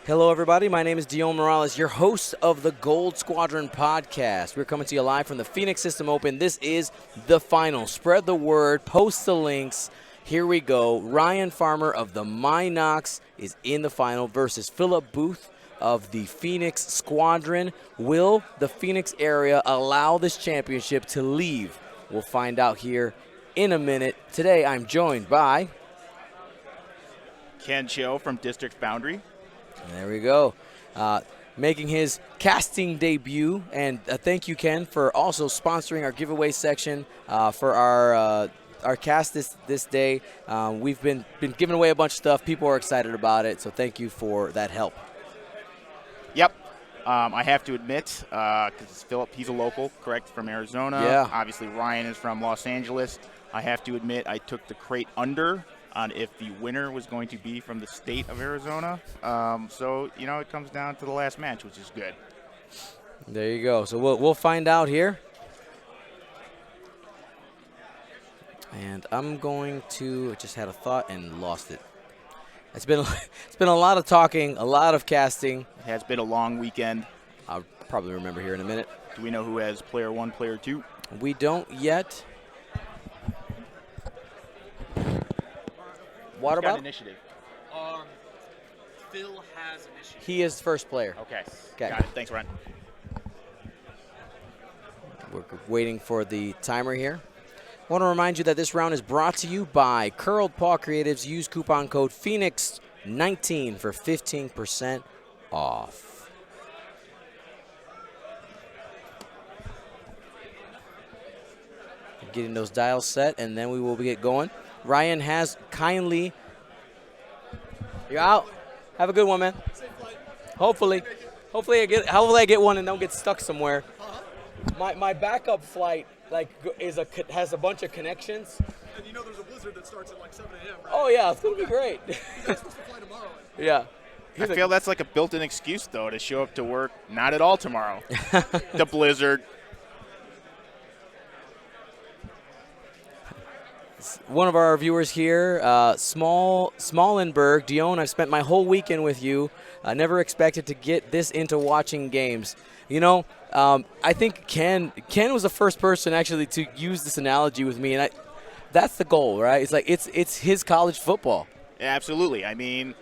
Hello, everybody. My name is Dion Morales, your host of the Gold Squadron podcast. We're coming to you live from the Phoenix System Open. This is the final. Spread the word. Post the links. Here we go. Ryan Farmer of the Minox is in the final versus Phillip Booth of the Phoenix Squadron. Will the Phoenix area allow this championship to leave? We'll find out here in a minute. Today, I'm joined by Ken Cho from District Foundry. There we go. Making his casting debut. And thank you, Ken, for also sponsoring our giveaway section for our cast this day. We've been giving away a bunch of stuff. People are excited about it, so thank you for that help. Yep. I have to admit, because Phillip, he's a local, correct, from Arizona. Yeah. Obviously, Ryan is from Los Angeles. I have to admit, I took the crate under on if the winner was going to be from the state of Arizona. So, it comes down to the last match, which is good. There you go. So we'll find out here. And I'm going to, I just had a thought and lost it. It's been a lot of talking, a lot of casting. It has been a long weekend. I'll probably remember here in a minute. Do we know who has player 1, player 2? We don't yet. Water Who's got bottle? initiative? Phil has initiative. He is first player. Okay. Okay. Got it. Thanks, Ryan. We're waiting for the timer here. I want to remind you that this round is brought to you by Curled Paw Creatives. Use coupon code Phoenix19 for 15% off. Getting those dials set, and then we will get going. Ryan has kindly. You're out. Have a good one, man. Hopefully I get one and don't get stuck somewhere. My backup flight has a bunch of connections. And you know there's a blizzard that starts at like 7 a.m., right? Oh yeah, it's gonna be great. You guys supposed to fly tomorrow. Yeah. I feel that's like a built-in excuse, though, to show up to work not at all tomorrow. The blizzard. One of our viewers here, Smallenberg, Dion, I've spent my whole weekend with you. I never expected to get this into watching games. I think Ken was the first person actually to use this analogy with me, and that's the goal, right? It's like it's his college football. Yeah, absolutely. I mean,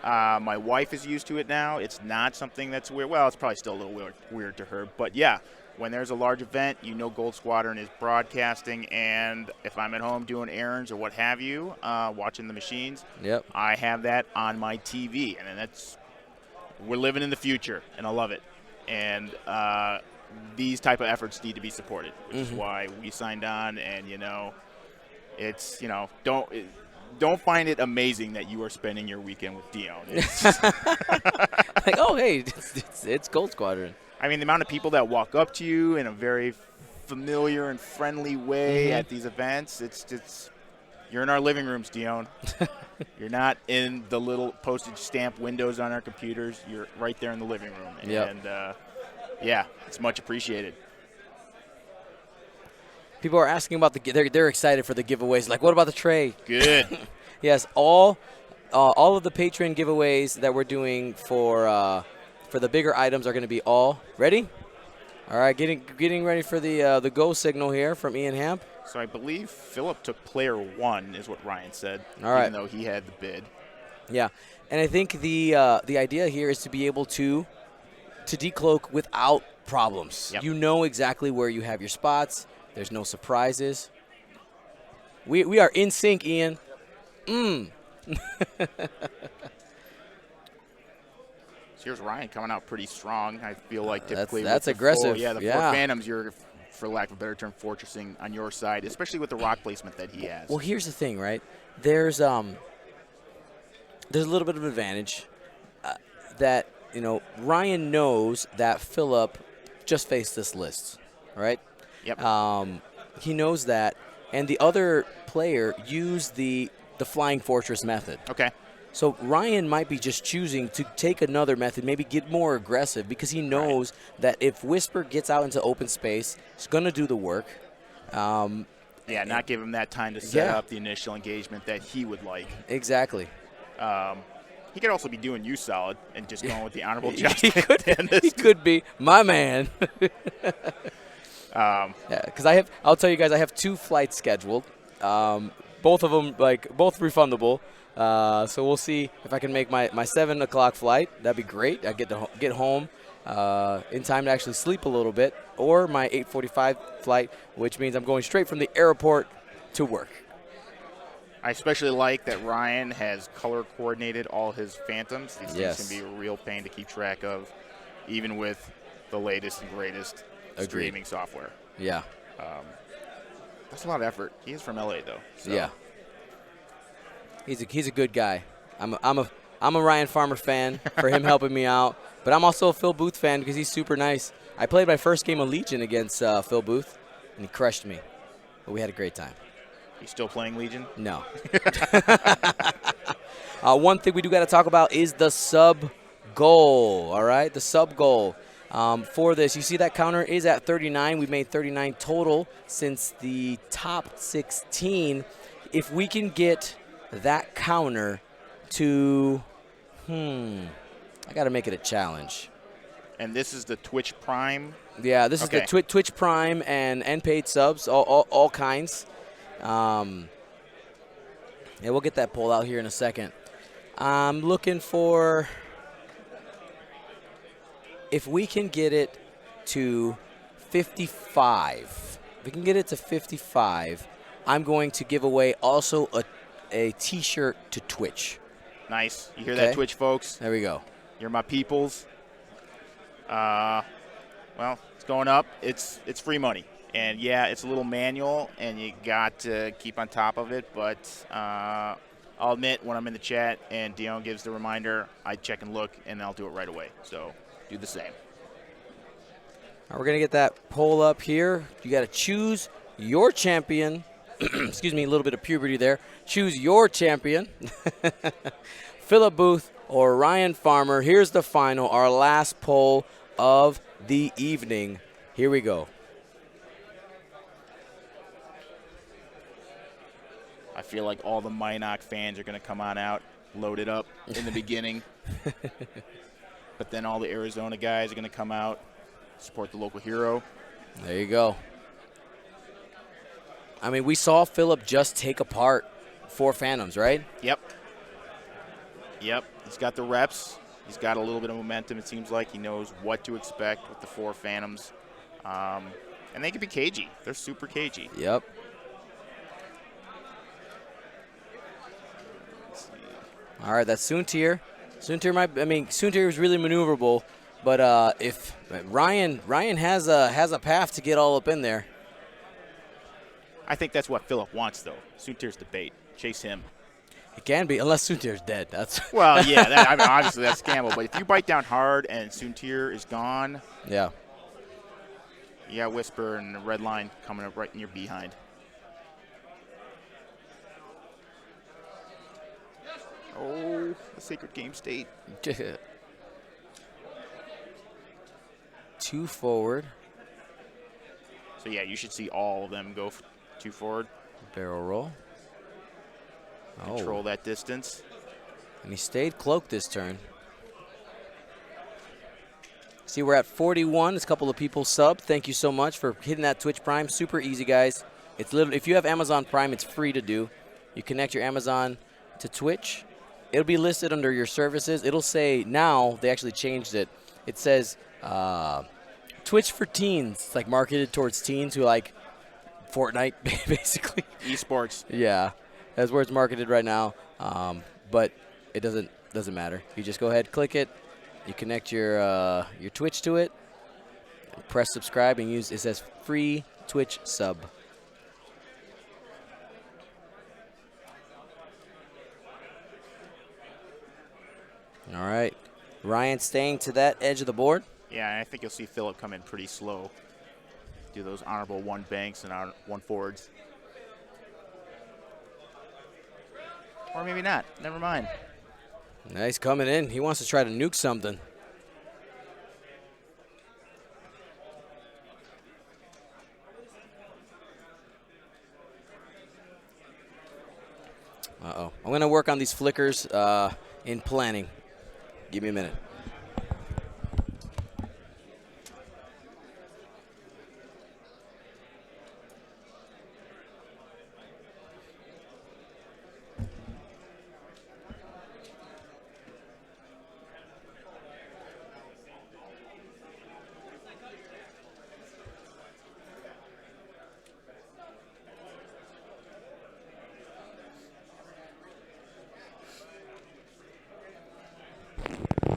my wife is used to it now. It's not something that's weird. Well, it's probably still a little weird to her. But, yeah, when there's a large event, Gold Squadron is broadcasting. And if I'm at home doing errands or what have you, watching the machines, Yep. I have that on my TV. And we're living in the future, and I love it. And these type of efforts need to be supported, which is why we signed on. And, it's, don't find it amazing that you are spending your weekend with Dion. Like, oh, hey, it's Gold Squadron. I mean, the amount of people that walk up to you in a very familiar and friendly way at these events, it's you're in our living rooms, Dion. You're not in the little postage stamp windows on our computers. You're right there in the living room. Yep. And, yeah, it's much appreciated. People are asking about they're excited for the giveaways. Like, what about the tray? Good. Yes, all of the Patreon giveaways that we're doing for the bigger items are going to be all ready. All right, getting ready for the go signal here from Ian Hamp. So I believe Phillip took player 1, is what Ryan said. All right. Even though he had the bid. Yeah, and I think the idea here is to be able to decloak without problems. Yep. You know exactly where you have your spots. There's no surprises. We are in sync, Ian. So here's Ryan coming out pretty strong. I feel like typically that's with aggressive. The Yeah. four Phantoms, you're, for lack of a better term, fortressing on your side, especially with the rock placement that he has. Well, here's the thing, right? There's a little bit of advantage that Ryan knows that Phillip just faced this list, right? Yep. He knows that, and the other player used the flying fortress method. Okay. So Ryan might be just choosing to take another method, maybe get more aggressive, because he knows that if Whisper gets out into open space, it's going to do the work. Yeah, not give him that time to set up the initial engagement that he would like. Exactly. He could also be doing you solid and just going with the honorable he Justin. could be my man. Yeah, because I'll tell you guys, I have 2 flights scheduled. Both of them, both refundable. So we'll see if I can make my 7 o'clock flight. That'd be great. I get home in time to actually sleep a little bit, or my 8:45 flight, which means I'm going straight from the airport to work. I especially like that Ryan has color coordinated all his Phantoms. These Yes. things can be a real pain to keep track of, even with the latest and greatest streaming software. Yeah. That's a lot of effort. He is from LA though. So. Yeah. He's a good guy. I'm a Ryan Farmer fan for him helping me out, but I'm also a Phil Booth fan because he's super nice. I played my first game of Legion against Phil Booth, and he crushed me. But we had a great time. You still playing Legion? No. One thing we do got to talk about is the sub goal. All right, the sub goal. For this, you see that counter is at 39. We've made 39 total since the top 16. If we can get that counter to, I got to make it a challenge. And this is the Twitch Prime? Yeah, this is the Twitch Prime and paid subs, all kinds. Yeah, we'll get that poll out here in a second. I'm looking for, if we can get it to 55. If we can get it to 55, I'm going to give away also a T-shirt to Twitch. Nice. You hear that, Twitch folks? There we go. You're my peoples. Well, it's going up. It's free money. And, yeah, it's a little manual, and you got to keep on top of it. But I'll admit, when I'm in the chat and Dion gives the reminder, I check and look, and I'll do it right away. So do the same. All right, we're going to get that poll up here. You got to choose your champion. Excuse me, a little bit of puberty there. Choose your champion. Phillip Booth or Ryan Farmer. Here's the final, our last poll of the evening. Here we go. I feel like all the Minot fans are going to come on out, loaded up in the beginning. But then all the Arizona guys are going to come out, support the local hero. There you go. I mean, we saw Phillip just take apart 4 Phantoms, right? Yep. He's got the reps. He's got a little bit of momentum. It seems like he knows what to expect with the 4 Phantoms. And they can be cagey. They're super cagey. Yep. All right, that's Soontir. Soontir is really maneuverable, but if Ryan has a path to get all up in there. I think that's what Phillip wants, though. Soontir's the bait. Chase him. It can be, unless Soontir's dead. That's well, yeah. Obviously that's Campbell, but if you bite down hard and Soontir is gone, yeah. You got Whisper and the red line coming up right in your behind. Oh, the Sacred Game State. 2 forward. So, yeah, you should see all of them go 2 forward. Barrel roll. Control that distance. And he stayed cloaked this turn. See, we're at 41. There's a couple of people subbed. Thank you so much for hitting that Twitch Prime. Super easy, guys. It's literally, if you have Amazon Prime, it's free to do. You connect your Amazon to Twitch. It'll be listed under your services. It'll say now, they actually changed it. It says Twitch for teens. It's like marketed towards teens who like Fortnite, basically. Esports. Yeah, that's where it's marketed right now. But it doesn't matter. You just go ahead, click it. You connect your Twitch to it. Press subscribe and use. It says free Twitch sub. All right, Ryan staying to that edge of the board. Yeah, and I think you'll see Phillip come in pretty slow. Do those honorable 1 banks and 1 forwards. Or maybe not. Never mind. Nice coming in. He wants to try to nuke something. Uh-oh. I'm going to work on these flickers in planning. Give me a minute.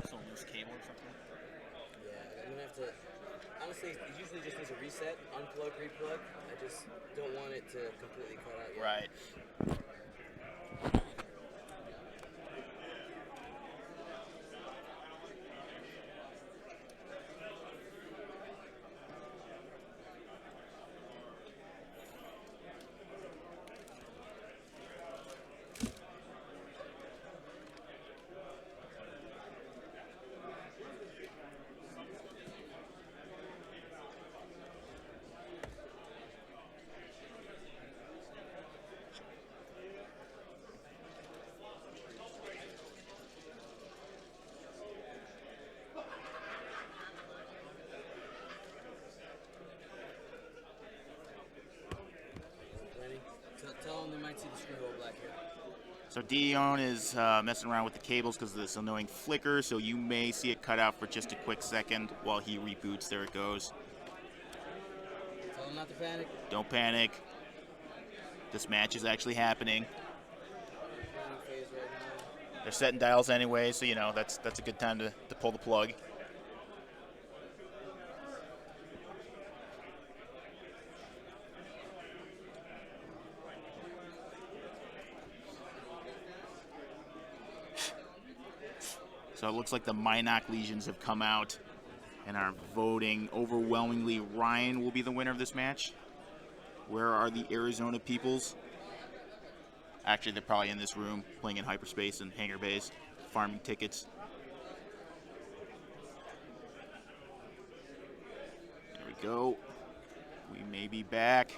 Some loose cable or something. Yeah, I'm going to have to, honestly, it usually just needs a reset, unplug, replug. I just don't want it to completely cut out yet. Right. Ready? Tell them they might see the screw hole black here. So Dion is messing around with the cables because of this annoying flicker, so you may see it cut out for just a quick second while he reboots. There it goes. Tell them not to panic. Don't panic. This match is actually happening. Planning phase right now. They're setting dials anyway, so that's a good time to pull the plug. So it looks like the Minoc lesions have come out and are voting overwhelmingly. Ryan will be the winner of this match. Where are the Arizona peoples? Actually, they're probably in this room playing in hyperspace and hangar bays, farming tickets. There we go. We may be back.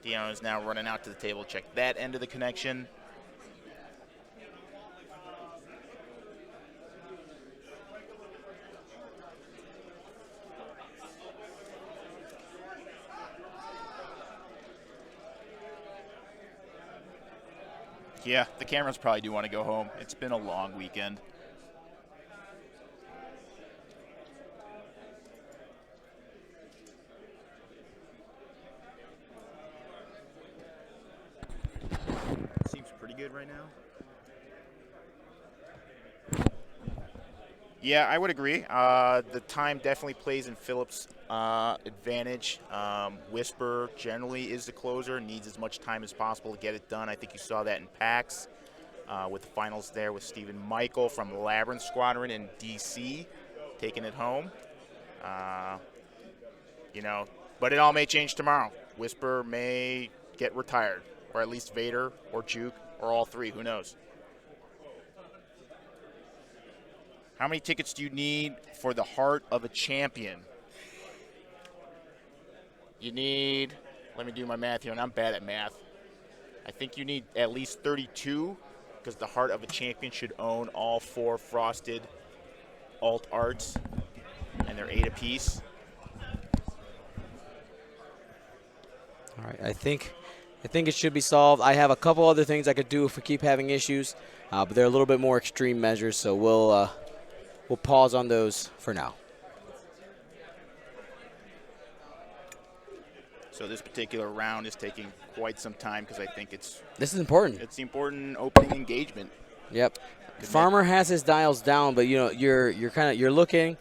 Dion is now running out to the table. Check that end of the connection. Yeah, the cameras probably do want to go home. It's been a long weekend. Seems pretty good right now. Yeah, I would agree. The time definitely plays in Phillip's advantage. Whisper generally is the closer, needs as much time as possible to get it done. I think you saw that in PAX with the finals there with Stephen Michael from Labyrinth Squadron in DC taking it home. But it all may change tomorrow. Whisper may get retired, or at least Vader or Juke or all three. Who knows? How many tickets do you need for the Heart of a Champion? You need, let me do my math here, and I'm bad at math. I think you need at least 32, because the Heart of a Champion should own all 4 frosted alt arts, and they're 8 apiece. All right, I think it should be solved. I have a couple other things I could do if we keep having issues, but they're a little bit more extreme measures, so we'll pause on those for now. So this particular round is taking quite some time because I think this is important. It's the important opening engagement. Yep. Farmer has his dials down, but you're looking,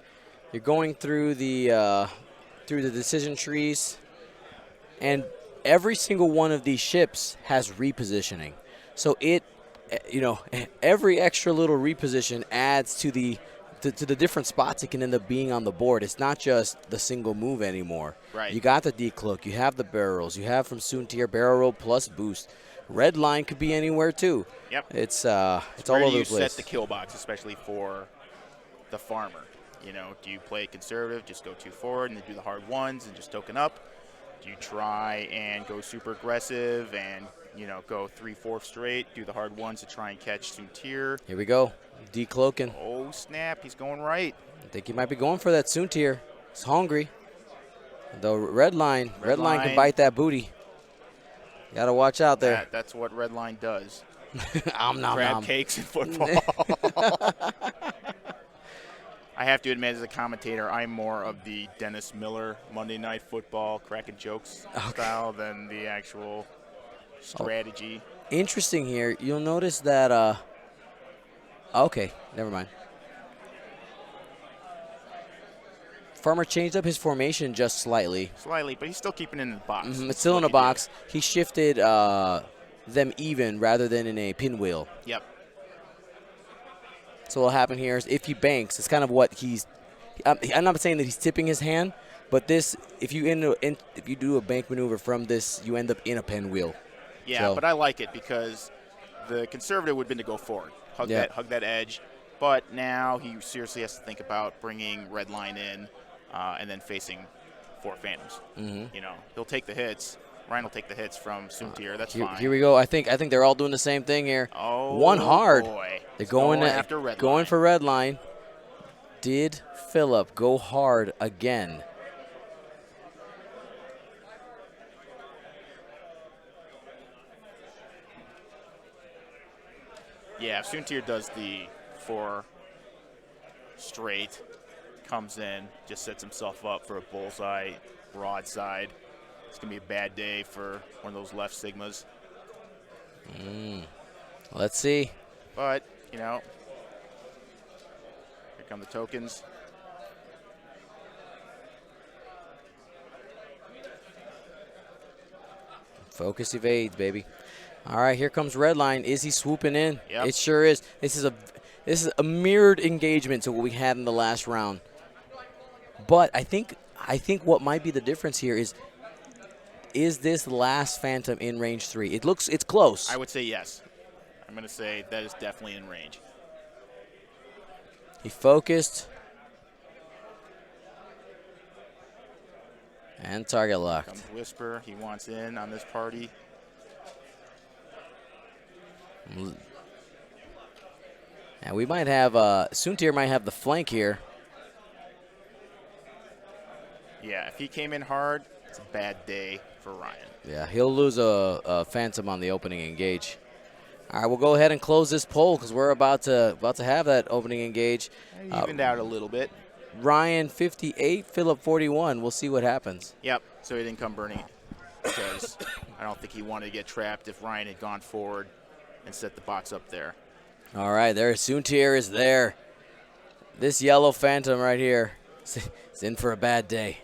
you're going through the decision trees, and every single one of these ships has repositioning. So every extra little reposition adds to the different spots it can end up being on the board. It's not just the single move anymore. Right. You got the decloak, you have the barrel rolls, you have from Soontir barrel roll plus boost. Red line could be anywhere too. Yep. It's all over the place. Where do you set the kill box, especially for the farmer? Do you play conservative, just go 2 forward and then do the hard ones and just token up? Do you try and go super aggressive and go 3/4 straight, do the hard ones to try and catch Soontir. Here we go. Decloaking. Oh, snap. He's going right. I think he might be going for that Soontir. He's hungry. The red line can bite that booty. Got to watch out there. That's what red line does. Grab cakes in football. I have to admit, as a commentator, I'm more of the Dennis Miller Monday Night Football cracking jokes style than the actual strategy. Interesting here. You'll notice that. Okay, never mind. Farmer changed up his formation just slightly. Slightly, but he's still keeping it in the box. It's still in a box. He shifted them even rather than in a pinwheel. Yep. So what'll happen here is if he banks, it's kind of what he's. I'm not saying that he's tipping his hand, but this, if you do a bank maneuver from this, you end up in a pinwheel. Yeah, so. But I like it because the conservative would have been to go forward, hug that edge. But now he seriously has to think about bringing red line in and then facing 4 phantoms. He'll take the hits. Ryan will take the hits from Soontir. That's fine. Here we go. I think they're all doing the same thing here. Oh, one hard. Boy. They're going for red line. Did Phillip go hard again? Yeah, if Soontir does the 4 straight, comes in, just sets himself up for a bullseye broadside. It's going to be a bad day for one of those left sigmas. Let's see. But, here come the tokens. Focus evades, baby. All right, here comes red line. Is he swooping in? Yep. It sure is. This is a mirrored engagement to what we had in the last round. But I think what might be the difference here is this last phantom in range 3? It's close. I would say yes. I'm going to say that is definitely in range. He focused. And target locked. Comes Whisper. He wants in on this party. And we might have Soontir might have the flank here. Yeah, if he came in hard, it's a bad day for Ryan. Yeah, he'll lose a phantom on the opening engage. All right, we'll go ahead and close this poll because we're about to have that opening engage. Evened out a little bit. Ryan 58, Phillip 41. We'll see what happens. Yep. So he didn't come burning because I don't think he wanted to get trapped if Ryan had gone forward and set the box up there. All right, there Soontir is there. This yellow phantom right here is in for a bad day.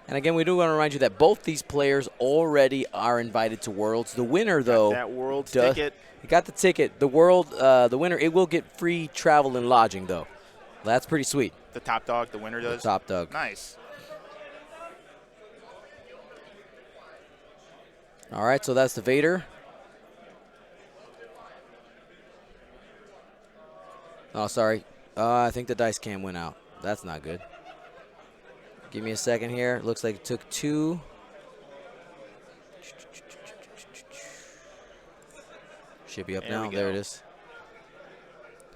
And again, we do want to remind you that both these players already are invited to Worlds. The winner, though, that Worlds ticket. You got the ticket. The winner, it will get free travel and lodging, though. That's pretty sweet. The top dog, the winner does? The top dog. Nice. All right, so that's the Vader. Oh, sorry. I think the dice cam went out. That's not good. Give me a second here. Looks like it took 2. Should be up now. There it is.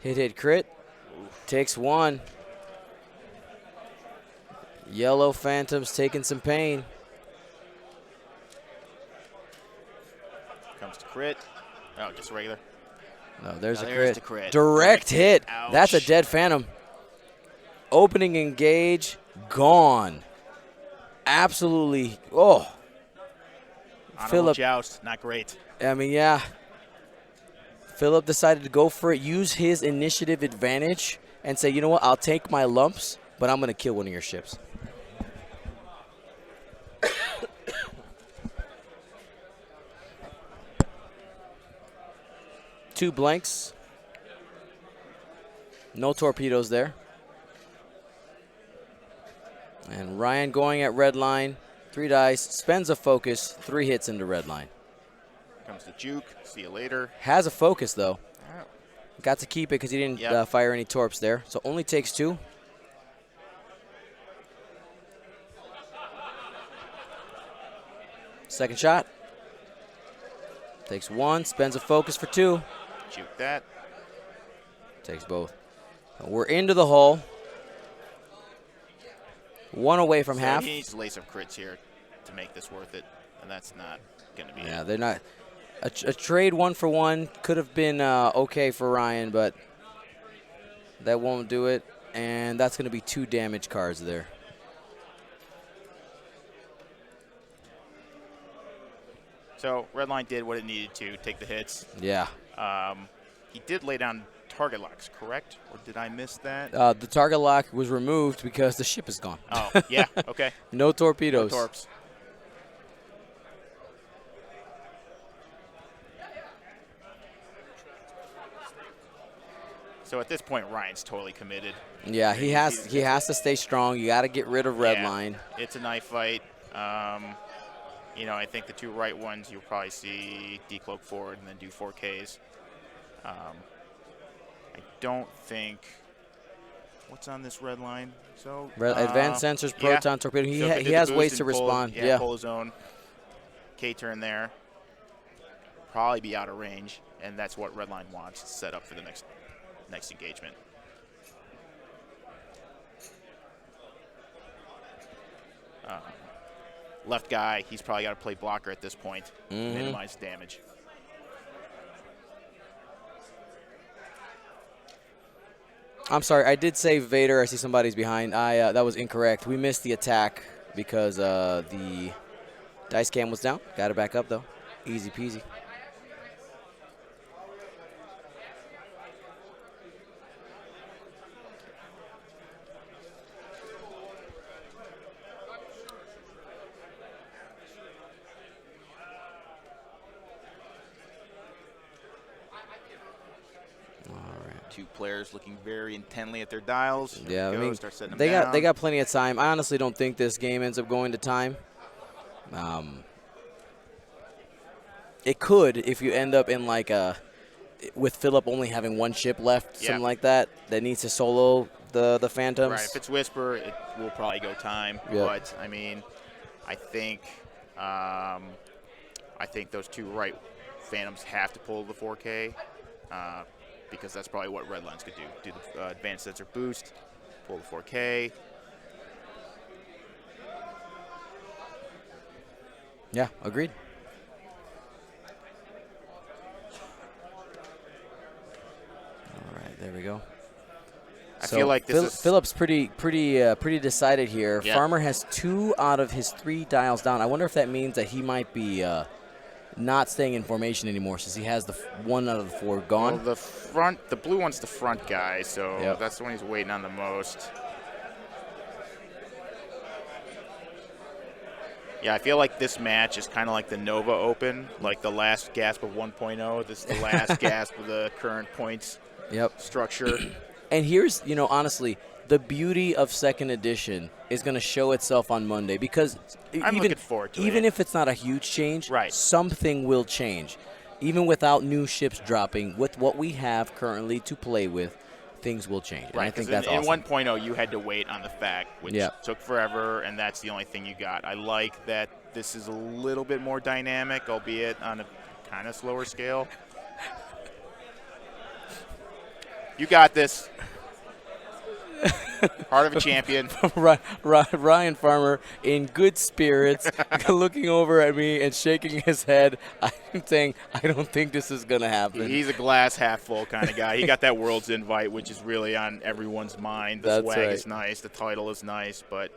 Hit, crit. Oof. Takes 1. Yellow Phantom's taking some pain. Comes to crit. Oh, just regular. No, there's a there's crit. The crit. Direct hit. Ouch. That's a dead Phantom. Opening engage. Gone. Absolutely. Oh. Phillip. Joust. Not great. I mean, yeah. Phillip decided to go for it, use his initiative advantage, and say, you know what, I'll take my lumps, but I'm going to kill one of your ships. Two blanks. No torpedoes there. And Ryan going at red line. 3 dice, spends a focus, 3 hits into red line. Comes the juke. See you later. Has a focus, though. Got to keep it because he didn't Yep. fire any torps there. So only takes 2. Second shot. Takes 1, spends a focus for 2. Juke that. Takes both. We're into the hull. 1 away from So half. he needs to lay some crits here to make this worth it, and that's not going to be Yeah, it. they're not. A trade 1-for-1 could have been okay for Ryan, but that won't do it. And that's going to be 2 damage cards there. So Redline did what it needed to, take the hits. Yeah. He did lay down target locks, correct? Or did I miss that? The target lock was removed because the ship is gone. Oh, yeah, okay. No torpedoes. No torps. So at this point, Ryan's totally committed. Yeah, he has to stay strong. You got to get rid of Redline. Yeah, it's a knife fight. You know, I think the 2 right ones you'll probably see decloak forward and then do 4Ks. I don't think what's on this red line. So Advanced sensors, proton torpedo. He, So if he did the has boost ways and to pull- respond. Yeah, pull his own K-turn there. Probably be out of range, and that's what Redline wants to set up for the next engagement. Left guy, he's probably got to play blocker at this point, minimize damage. I'm sorry, I did say Vader. I see somebody's behind. That was incorrect. We missed the attack because the dice cam was down. Got it back up though. Easy peasy. Two players looking very intently at their dials. Yeah, Here I we go, mean, start setting them they down. got plenty of time. I honestly don't think this game ends up going to time. It could if you end up in like with Phillip only having 1 ship left, something like that needs to solo the Phantoms. Right, if it's Whisper, it will probably go time. Yep. But I mean, I think those 2 right Phantoms have to pull the 4K because that's probably what Redline's could do. Do the advanced sensor boost, pull the 4K. Yeah, agreed. All right, there we go. I feel like this is Phillip's pretty decided here. Yeah. Farmer has 2 out of his 3 dials down. I wonder if that means that he might be not staying in formation anymore since he has the 1 out of the 4 gone. well, the blue one's the front guy, so Yep. that's the one he's waiting on the most. Yeah, I feel like this match is kind of like the Nova Open, like the last gasp of 1.0. This is the last gasp of the current points structure. And here's, honestly, the beauty of second edition is going to show itself on Monday because I'm looking forward to even it. if it's not a huge change, Right. something will change. Even without new ships dropping, with what we have currently to play with, things will change. And Right, I think 'cause that's in awesome. 1.0 you had to wait on the fact, which Yeah. took forever, and that's the only thing you got. I like that this is a little bit more dynamic, albeit on a kind of slower scale. You got this. Heart of a champion. Ryan Farmer in good spirits, looking over at me and shaking his head. I'm saying, I don't think this is going to happen. He's a glass half full kind of guy. He got that Worlds invite, which is really on everyone's mind. The That's swag right. is nice. The title is nice. But,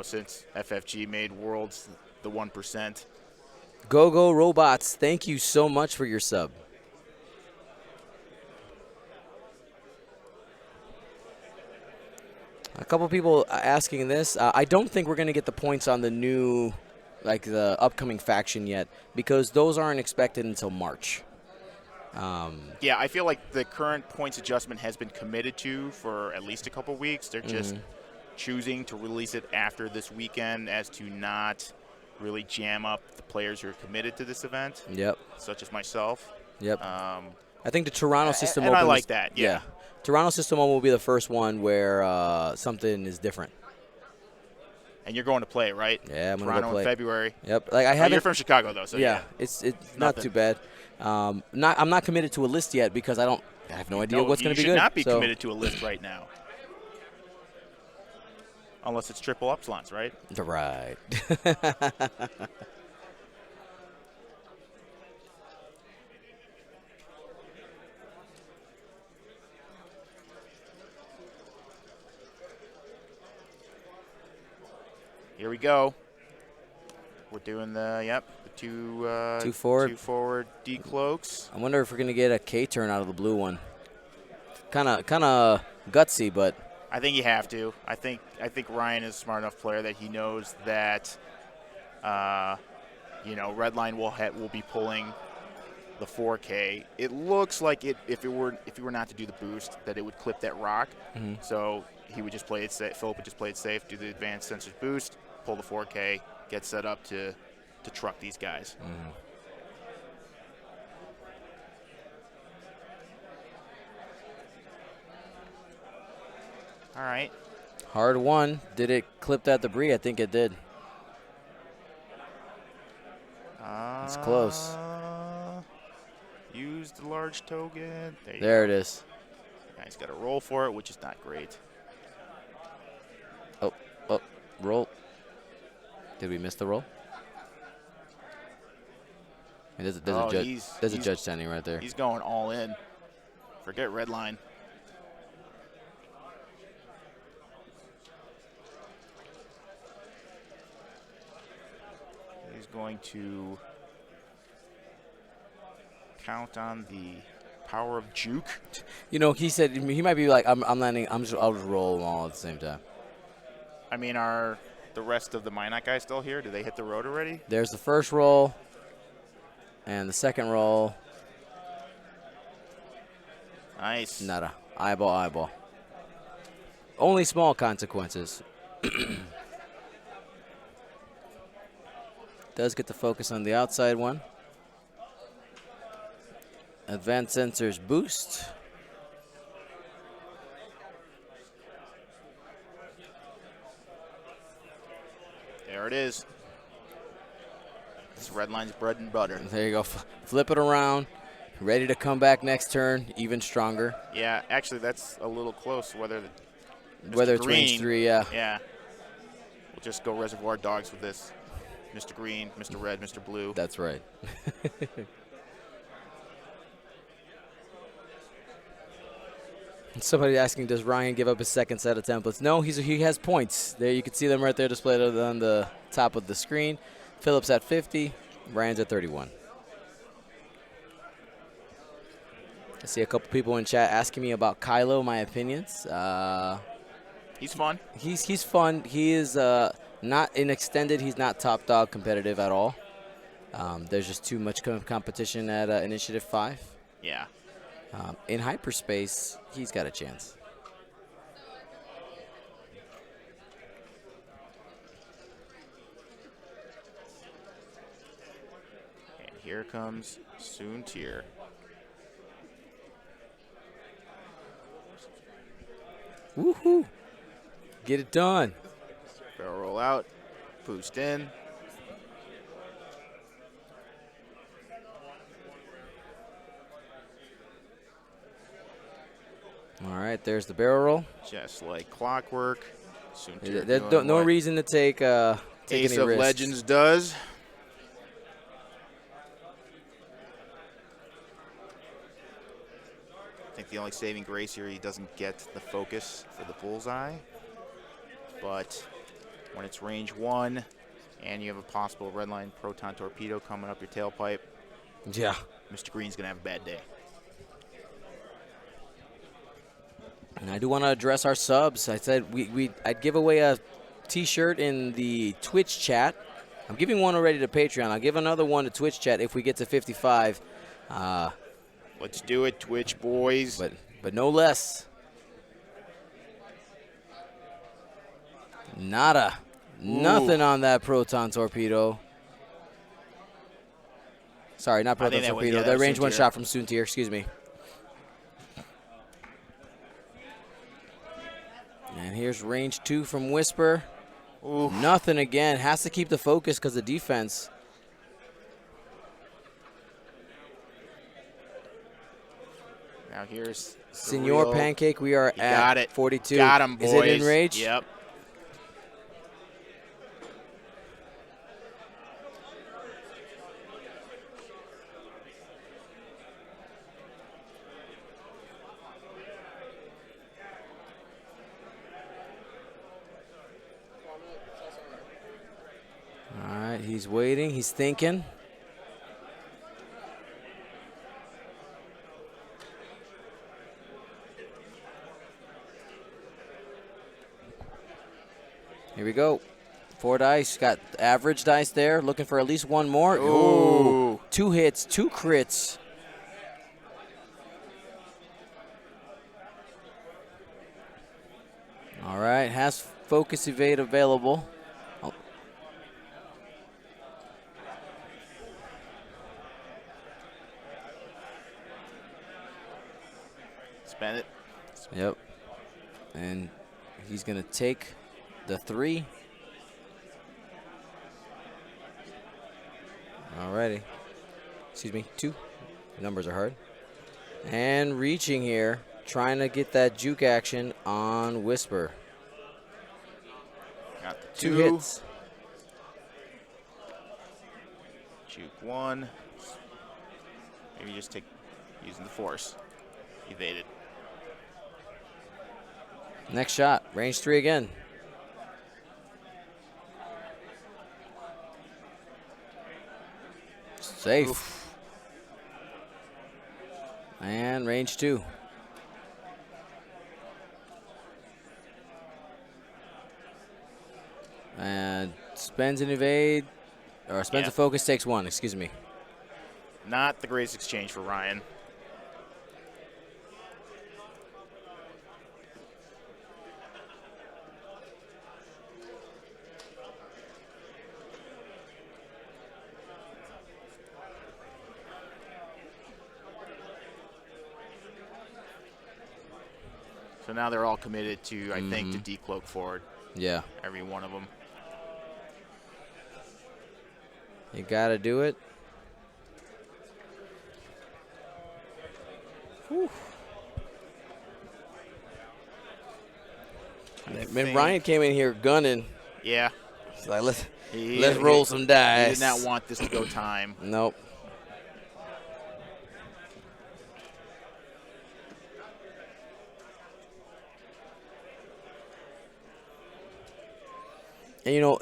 since FFG made Worlds the 1%. Go Robots, thank you so much for your sub. A couple people asking this. I don't think we're going to get the points on the new, the upcoming faction yet, because those aren't expected until March. Yeah, I feel like the current points adjustment has been committed to for at least a couple weeks. They're just choosing to release it after this weekend as to not really jam up the players who are committed to this event, Yep. such as myself. Yep. I think the Toronto system and I open like is- that, yeah. Toronto system one will be the first one where something is different. And you're going to play, right? Yeah, I'm gonna Toronto go play. in February. Yep. Like I Oh, haven't. you're from Chicago though, so yeah, it's not Nothing. too bad. I'm not committed to a list yet because I have no idea what's going to be You good. should not be so. committed to a list right now. Unless it's triple upslants, right? Right. Here we go. We're doing the two forward decloaks. I wonder if we're going to get a K turn out of the blue one. Kind of gutsy, but I think you have to. I think Ryan is a smart enough player that he knows that Redline will be pulling the 4K. It looks like if it were not to do the boost, that it would clip that rock. So he would just play it safe. Phillip would just play it safe, do the advanced sensors boost, pull the 4K, get set up to truck these guys. All right. hard one. Did it clip that debris? I think it did. It's close. Use the large token. There it is. Guy's got to roll for it, which is not great. Oh, roll. Did we miss the roll? And there's a judge standing right there. He's going all in. Forget red line. He's going to count on the power of juke. He said he might be like, I'm landing. I'll just roll them all at the same time. I mean, are the rest of the Minot guys still here? Do they hit the road already? There's the first roll and the second roll. Nice. Nada. Eyeball. Only small consequences. Does get the focus on the outside one. Advanced sensors boost. There it is. This red line's bread and butter. There you go. Flip it around. Ready to come back next turn, even stronger. Yeah, actually, that's a little close. Whether it's range 3, yeah. Yeah. We'll just go Reservoir Dogs with this. Mr. Green, Mr. Red, Mr. Blue. That's right. Somebody asking, does Ryan give up his second set of templates? No, he has points. There, you can see them right there displayed on the top of the screen. Phillip's at 50. Ryan's at 31. I see a couple people in chat asking me about Kylo, my opinions. He's fun. He's fun. He is not in extended. He's not top dog competitive at all. There's just too much competition at Initiative 5. Yeah. In hyperspace, he's got a chance. And here comes Soon Tier. Woohoo! Get it done. Barrel roll out. Boost in. All right, there's the barrel roll. Just like clockwork. Soon Tier There's doing no what reason to take Ace any of risks. Legends does. I think the only saving grace here, he doesn't get the focus for the bullseye. But when it's range 1 and you have a possible redline proton torpedo coming up your tailpipe, Yeah. Mr. Green's going to have a bad day. And I do want to address our subs. I said I'd give away a T-shirt in the Twitch chat. I'm giving one already to Patreon. I'll give another one to Twitch chat if we get to 55. Let's do it, Twitch boys. But no less. Nada. Nothing on that proton torpedo. Sorry, not I think Proton that was- Torpedo. yeah, that The was range one Soontir. shot from Soontir, excuse me. And here's range 2 from Whisper. Ooh. Nothing again. Has to keep the focus because of defense. Now here's the Senor real- Pancake, we are You at got it. 42. Got him, boys. Is it in rage? Yep. All right, he's waiting. He's thinking. Here we go. 4 dice. Got average dice there. Looking for at least one more. Ooh. 2 hits, 2 crits. All right, has focus evade available. Oh. Spend it. Yep. And he's going to take the 3. Alrighty. Excuse me, 2. The numbers are hard. And reaching here, trying to get that juke action on Whisper. Got the 2 2 hits. Juke 1. Maybe just take using the force. Evaded. Next shot, range 3 again. Safe. Oof. And range 2. And spends an evade, or spends Yeah. a focus, takes 1, excuse me. Not the greatest exchange for Ryan. So now they're all committed to, I think, to decloak forward. Yeah, Every one of them. you gotta do it. Whew. Man, think- Ryan came in here gunning. Yeah. He's like, let's He- roll he- some He dice. did not want this to go time. Nope. And you know,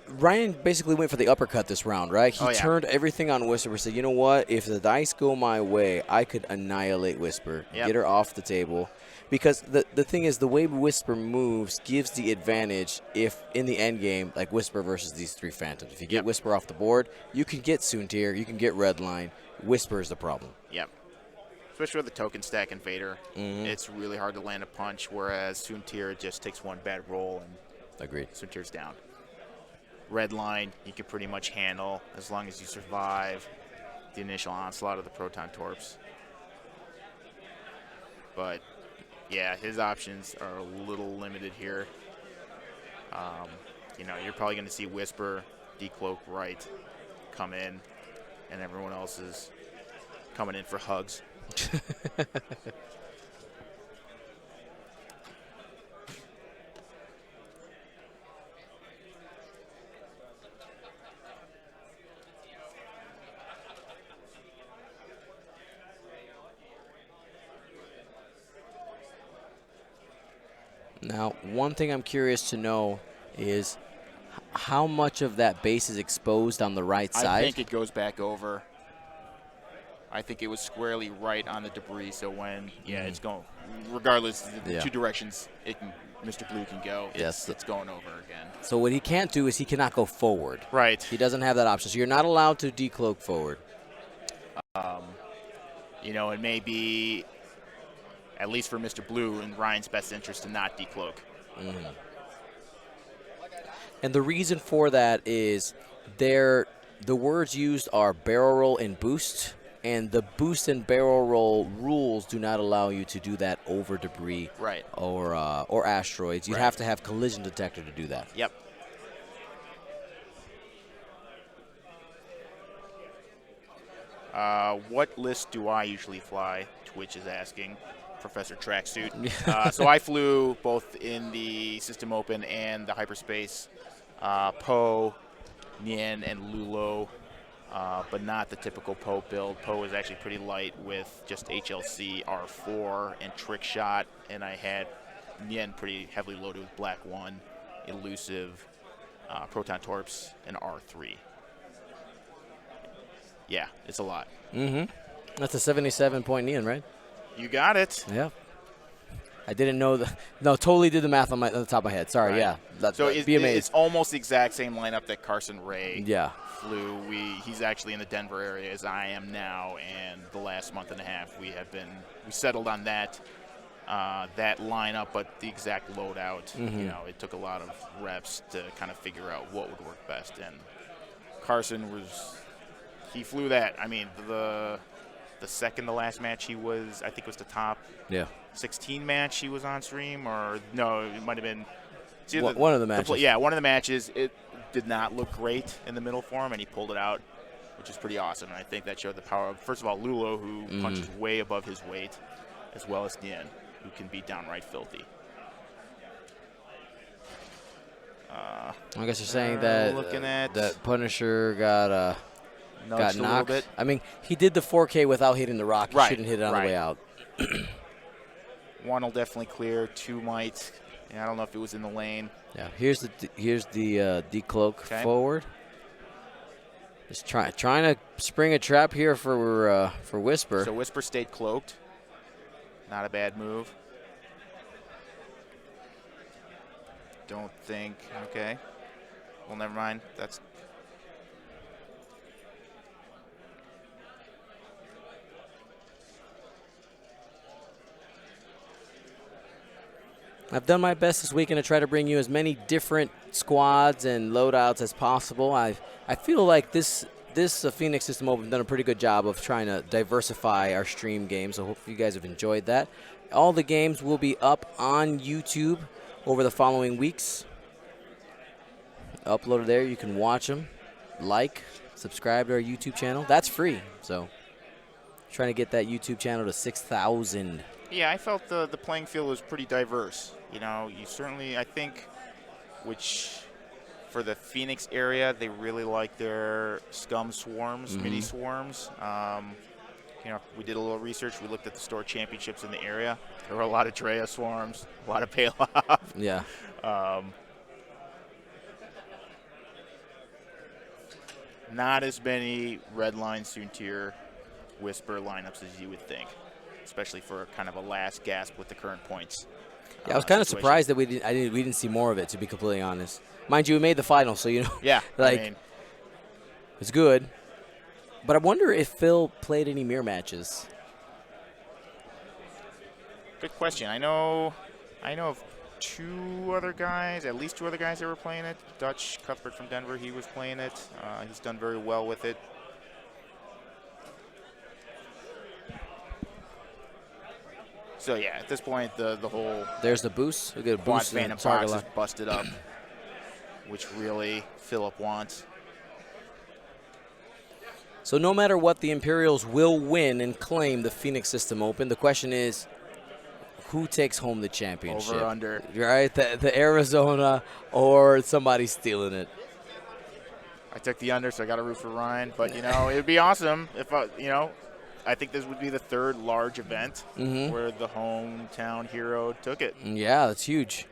Ryan basically went for the uppercut this round, right? He Oh, yeah. turned everything on Whisper. Said, you know what? If the dice go my way, I could annihilate Whisper, Yep. get her off the table. Because the thing is, the way Whisper moves gives the advantage if in the end game, like Whisper versus these 3 Phantoms. If you get Yep. Whisper off the board, you can get Soontir, you can get Redline. Whisper is the problem. Yep. Especially with the token stack invader. It's really hard to land a punch, whereas Soontir just takes one bad roll and Agreed. Soontir's down. Red line, you can pretty much handle as long as you survive the initial onslaught of the Proton Torps. But, yeah, his options are a little limited here. You know, you're probably going to see Whisper, Decloak right, come in, and everyone else is coming in for hugs. Now, one thing I'm curious to know is how much of that base is exposed on the right I side. think it goes back over. I think it was squarely right on the debris, so when, it's going, regardless of the Yeah. 2 directions Mr. Blue can go, Yes. it's going over again. So what he can't do is he cannot go forward. Right. He doesn't have that option. So you're not allowed to decloak forward. You know, it may be, at least for Mr. Blue, in Ryan's best interest to not decloak. And the reason for that is they're The words used are barrel roll and boost, and the boost and barrel roll rules do not allow you to do that over debris Right. or asteroids. You'd Right. have to have collision detector to do that. Yep. What list do I usually fly? Twitch is asking. Professor Tracksuit. So I flew both in the System Open and the Hyperspace. Poe, Nien, and Lulo, but not the typical Poe build. Poe was actually pretty light with just HLC, R4, and Trick Shot, and I had Nien pretty heavily loaded with Black 1, Elusive, Proton Torps, and R3. Yeah, it's a lot. Mm-hmm. That's a 77-point Neon, right? You got it. Yeah. I didn't know no, totally did the math on the top of my head. Sorry, Right. yeah. So Be amazed. it's almost the exact same lineup that Carson Ray Yeah. flew. He's actually in the Denver area as I am now, and the last month and a half we settled on that lineup, but the exact loadout. Mm-hmm. You know, it took a lot of reps to kind of figure out what would work best, and Carson he flew that. I mean, the second to last match he was, I think it was the top 16 match he was on stream, or no, it might have been one of the matches. One of the matches. It did not look great in the middle for him, and he pulled it out, which is pretty awesome. And I think that showed the power of, first of all, Lulo, who punches way above his weight, as well as Nien, who can be downright filthy. I guess you're saying that looking at that Punisher got nudged a little knocked. bit. I mean, he did the 4K without hitting the rock. He Right, shouldn't hit it on right. the way out. One will definitely clear. Two might. And I don't know if it was in the lane. Yeah. Here's the decloak forward. Just trying to spring a trap here for Whisper. So Whisper stayed cloaked. Not a bad move. Don't think. Okay. Well, never mind. That's. I've done my best this weekend to try to bring you as many different squads and loadouts as possible. I feel like this Phoenix System Open done a pretty good job of trying to diversify our stream games. So hopefully you guys have enjoyed that. All the games will be up on YouTube over the following weeks. Uploaded there. You can watch them, like, subscribe to our YouTube channel. That's free. So trying to get that YouTube channel to 6,000. Yeah, I felt the playing field was pretty diverse. You know, you certainly, I think, which for the Phoenix area, they really like their scum swarms, mini swarms. You know, we did a little research. We looked at the store championships in the area. There were a lot of Drea swarms, a lot of Palov. Yeah. Not as many Redline, Soontir, Whisper lineups as you would think, especially for kind of a last gasp with the current points. Yeah, I was kind of situation. surprised that we didn't see more of it, to be completely honest. Mind you, we made the final, so you know. Yeah, like I mean, it's good. But I wonder if Phil played any mirror matches. good question. I know of two other guys, at least two other guys that were playing it. Dutch Cuthbert from Denver, he was playing it. He's done very well with it. So yeah, at this point, the whole There's the boost. We get a quad boost in Phantom target box is lock. busted up, which really Phillip wants. So no matter what, the Imperials will win and claim the Phoenix System Open. The question is, who takes home the championship? Over under. Right, the Arizona or somebody stealing it. I took the under, so I got to root for Ryan. But you know, it would be awesome if I think this would be the third large event where the hometown hero took it. Yeah, that's huge.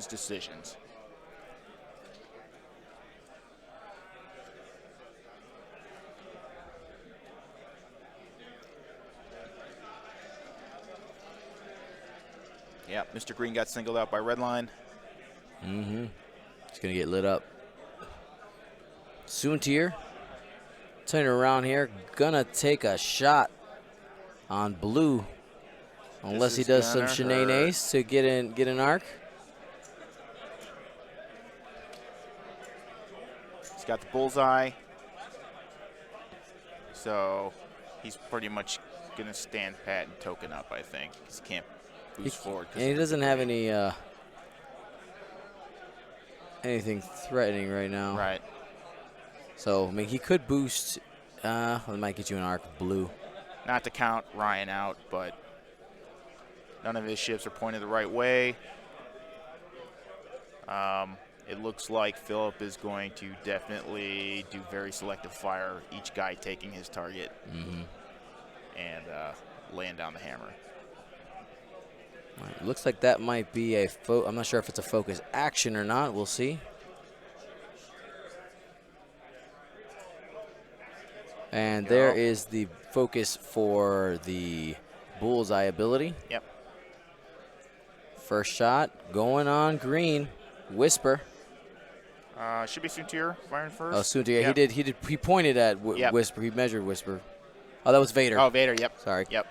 Decisions. Yeah, Mr. Green got singled out by Redline. It's going to get lit up. Soontir, turning around here, gonna take a shot on blue. Unless he does some shenanigans to get an arc. He's got the bullseye. So he's pretty much going to stand pat and token up, I think. He can't boost forward. And he doesn't have any anything threatening right now. Right. So, I mean, he could boost. It might get you an arc blue. Not to count Ryan out, but none of his ships are pointed the right way. It looks like Phillip is going to definitely do very selective fire, each guy taking his target and laying down the hammer. All right, looks like that might be a I'm not sure if it's a focus action or not. We'll see. And there is the focus for the bullseye ability. Yep. First shot going on green. Whisper. Should be Soontir firing first. Oh, Soontir. Yeah, Yep. He pointed at Whisper. He measured Whisper. Oh, that was Vader. Oh, Vader. Yep. Sorry. Yep.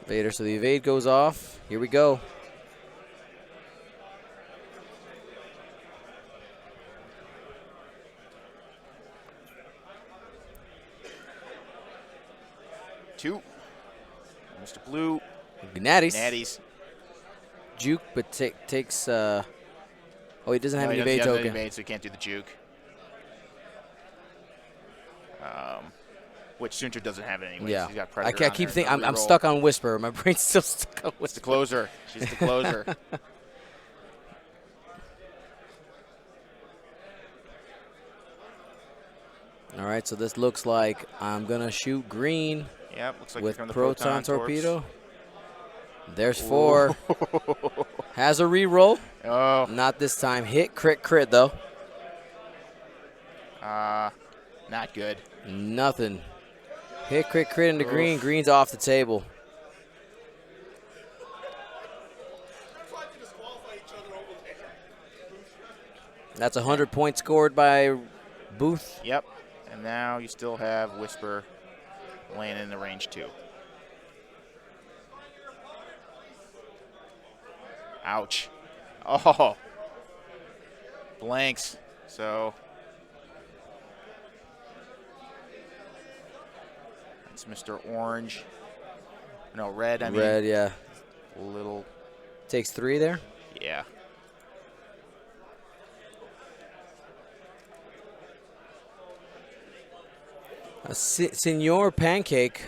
Vader. So the evade goes off. Here we go. Two. Mr. Blue. Natties. Natties. Juke, but takes. Oh, he doesn't have No, an he evade doesn't have token. an evade, so he can't do the juke. Which Soontir doesn't have it anyway. Yeah. He's got I Predator keep on thinking. there, no I'm reroll. stuck on Whisper. My brain's still stuck on It's Whisper. the closer. She's the closer. All right, so this looks like I'm gonna shoot green Yep, looks like with from the proton torps. torpedo. There's 4. Has a reroll. Oh, Not this time. Hit, crit though. not good. Nothing. Hit, crit into Oof. green. Green's off the table. Try to disqualify each other over there. That's 100 points scored by Booth. Yep, and now you still have Whisper laying in the range 2. Ouch. Oh. Blanks. So that's Mr. Orange. No, red, I mean. Red, yeah. Little, Takes 3 there. yeah. Senor Pancake,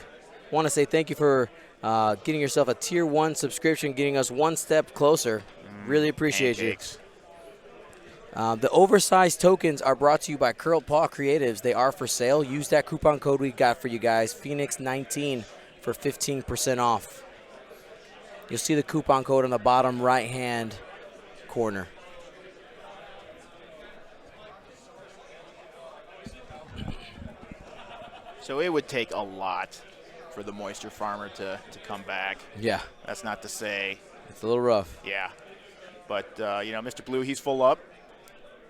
want to say thank you for getting yourself a Tier 1 subscription, getting us one step closer. Really appreciate Pancakes. you. The oversized tokens are brought to you by Curled Paw Creatives. They are for sale. Use that coupon code we got for you guys, Phoenix19, for 15% off. You'll see the coupon code on the bottom right-hand corner. So it would take a lot for the moisture farmer to come back. Yeah, That's not to say, it's a little rough. yeah. But, Mr. Blue, he's full up.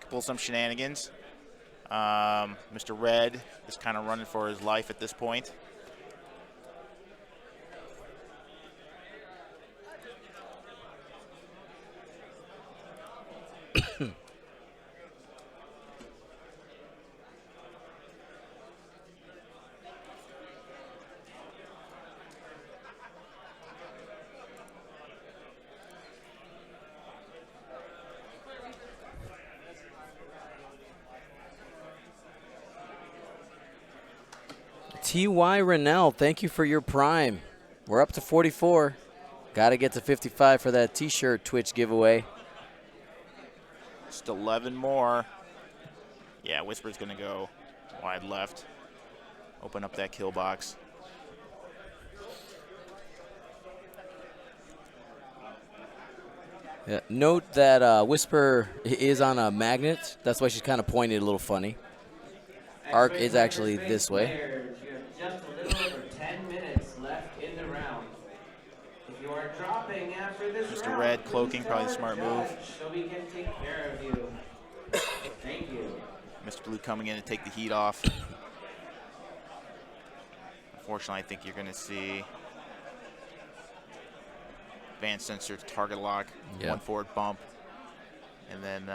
Could pull some shenanigans. Mr. Red is kind of running for his life at this point. T.Y. Rennell, thank you for your prime. We're up to 44. Got to get to 55 for that T-shirt Twitch giveaway. Just 11 more. Yeah, Whisper's going to go wide left. Open up that kill box. Yeah. Note that Whisper is on a magnet. That's why she's kind of pointed a little funny. Arc is actually this way. Players, you have just a little over 10 minutes left in the round. If you are dropping after this Mr. round, Red please cloaking, tell probably the our smart move. judge so we can take care of you. Thank you. Mr. Blue coming in to take the heat off. Unfortunately, I think you're going to see advanced sensor, target lock, Yep. 1 forward bump, and then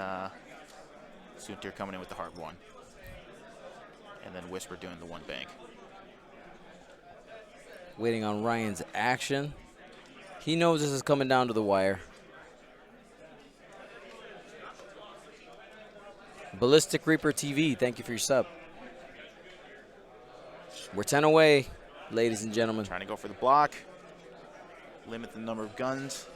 Soontir coming in with the hard 1. And then Whisper doing the 1 bank. Waiting on Ryan's action. He knows this is coming down to the wire. Ballistic Reaper TV, thank you for your sub. We're 10 away, ladies and gentlemen. Trying to go for the block, limit the number of guns.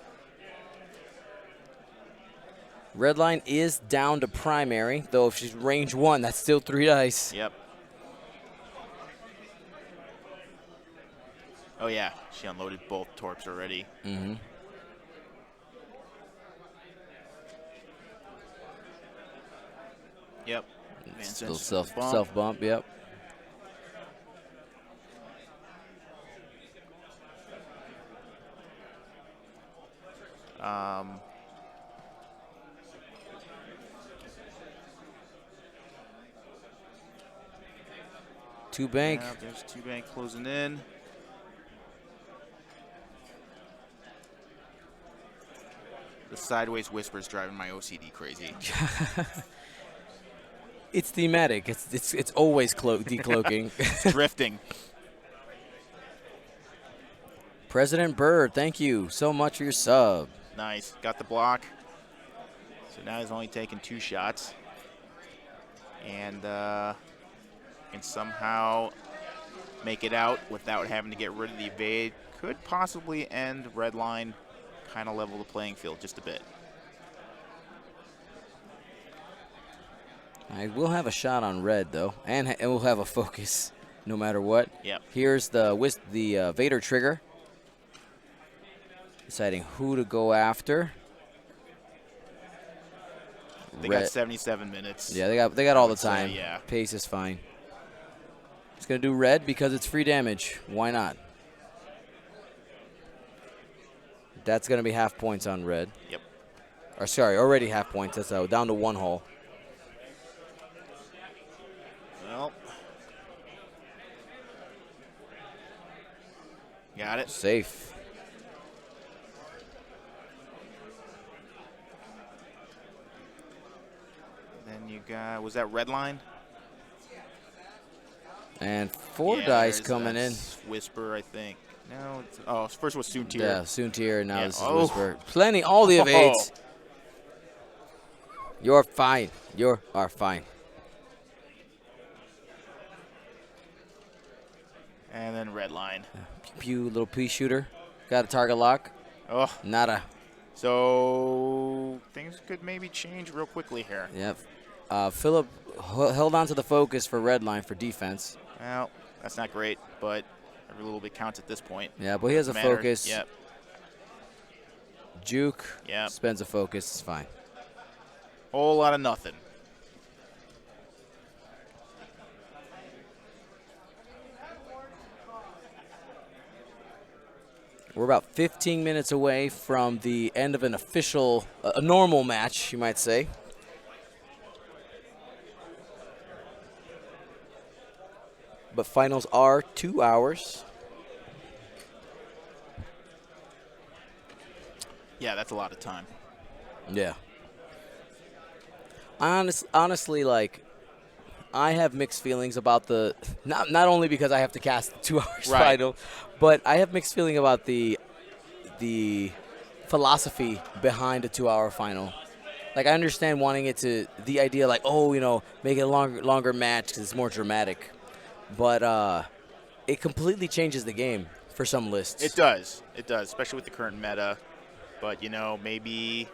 Redline is down to primary, though if she's range 1, that's still 3 dice. Yep. Oh yeah, she unloaded both torps already. Mm-hmm. Yep. Still self bump, yep. Two bank. Yeah, there's 2 bank closing in. The sideways whispers driving my OCD crazy. It's thematic. It's always decloaking. It's drifting. President Bird, thank you so much for your sub. Nice. Got the block. So now he's only taking 2 shots. And can somehow make it out without having to get rid of the evade. Could possibly end Redline, kind of level the playing field just a bit. I will have a shot on red, though, and we'll have a focus no matter what. Yep. Here's the Vader trigger. Deciding who to go after. They got 77 minutes. Yeah, they got all the So, time. yeah. Pace is fine. It's going to do red because it's free damage. Why not? That's going to be half points on red. Yep. Or sorry, already half points. That's down to 1 hull. Well. Got it. Safe. Then you got, was that Redline? And 4 Yeah, dice coming in. Whisper, I think. No, first was Soontir. Yeah, Soontir, now Yeah. this is Oh. Whisper. Plenty, all the evades. You're fine. You are fine. And then Redline. Pew, little pea shooter. Got a target lock. Oh, Nada. so things could maybe change real quickly here. Yep. Phillip held on to the focus for Redline for defense. Well, that's not great, but every little bit counts at this point. Yeah, but he has a Doesn't matter. focus. Yep. Juke Yep. spends a focus. It's fine. Whole lot of nothing. We're about 15 minutes away from the end of an official, a normal match, you might say. But finals are 2 hours. Yeah, that's a lot of time. Yeah. Honestly, like, I have mixed feelings about the not only because I have to cast the 2 hours Right. final, but I have mixed feeling about the philosophy behind a 2 hour final. Like, I understand wanting it to the idea, like, oh, you know, make it a longer match because it's more dramatic, but it completely changes the game for some lists. It does. It does, especially with the current meta. But, you know, maybe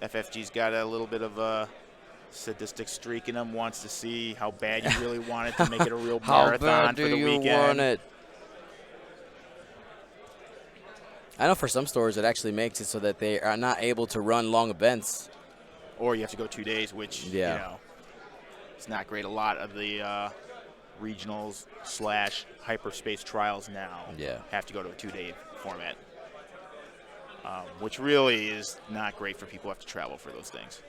FFG's got a little bit of a sadistic streak in him, wants to see how bad you really want it to make it a real How marathon bad for do the you weekend. want it? I know for some stores it actually makes it so that they are not able to run long events. Or you have to go 2 days, which, Yeah. you know, it's not great. A lot of the regionals / hyperspace trials now have to go to a 2-day format, which really is not great for people who have to travel for those things.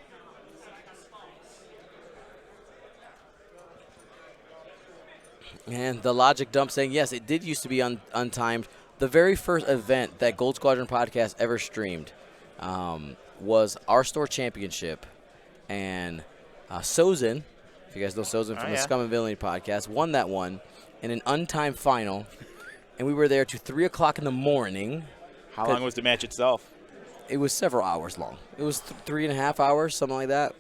And the logic dump saying, yes, it did used to be untimed. The very first event that Gold Squadron Podcast ever streamed was our store championship, and Sozin, if you guys know Sozin from the Scum and Villainy podcast, won that one in an untimed final, and we were there to 3 o'clock in the morning. How long was the match itself? It was several hours long. It was 3.5 hours, something like that.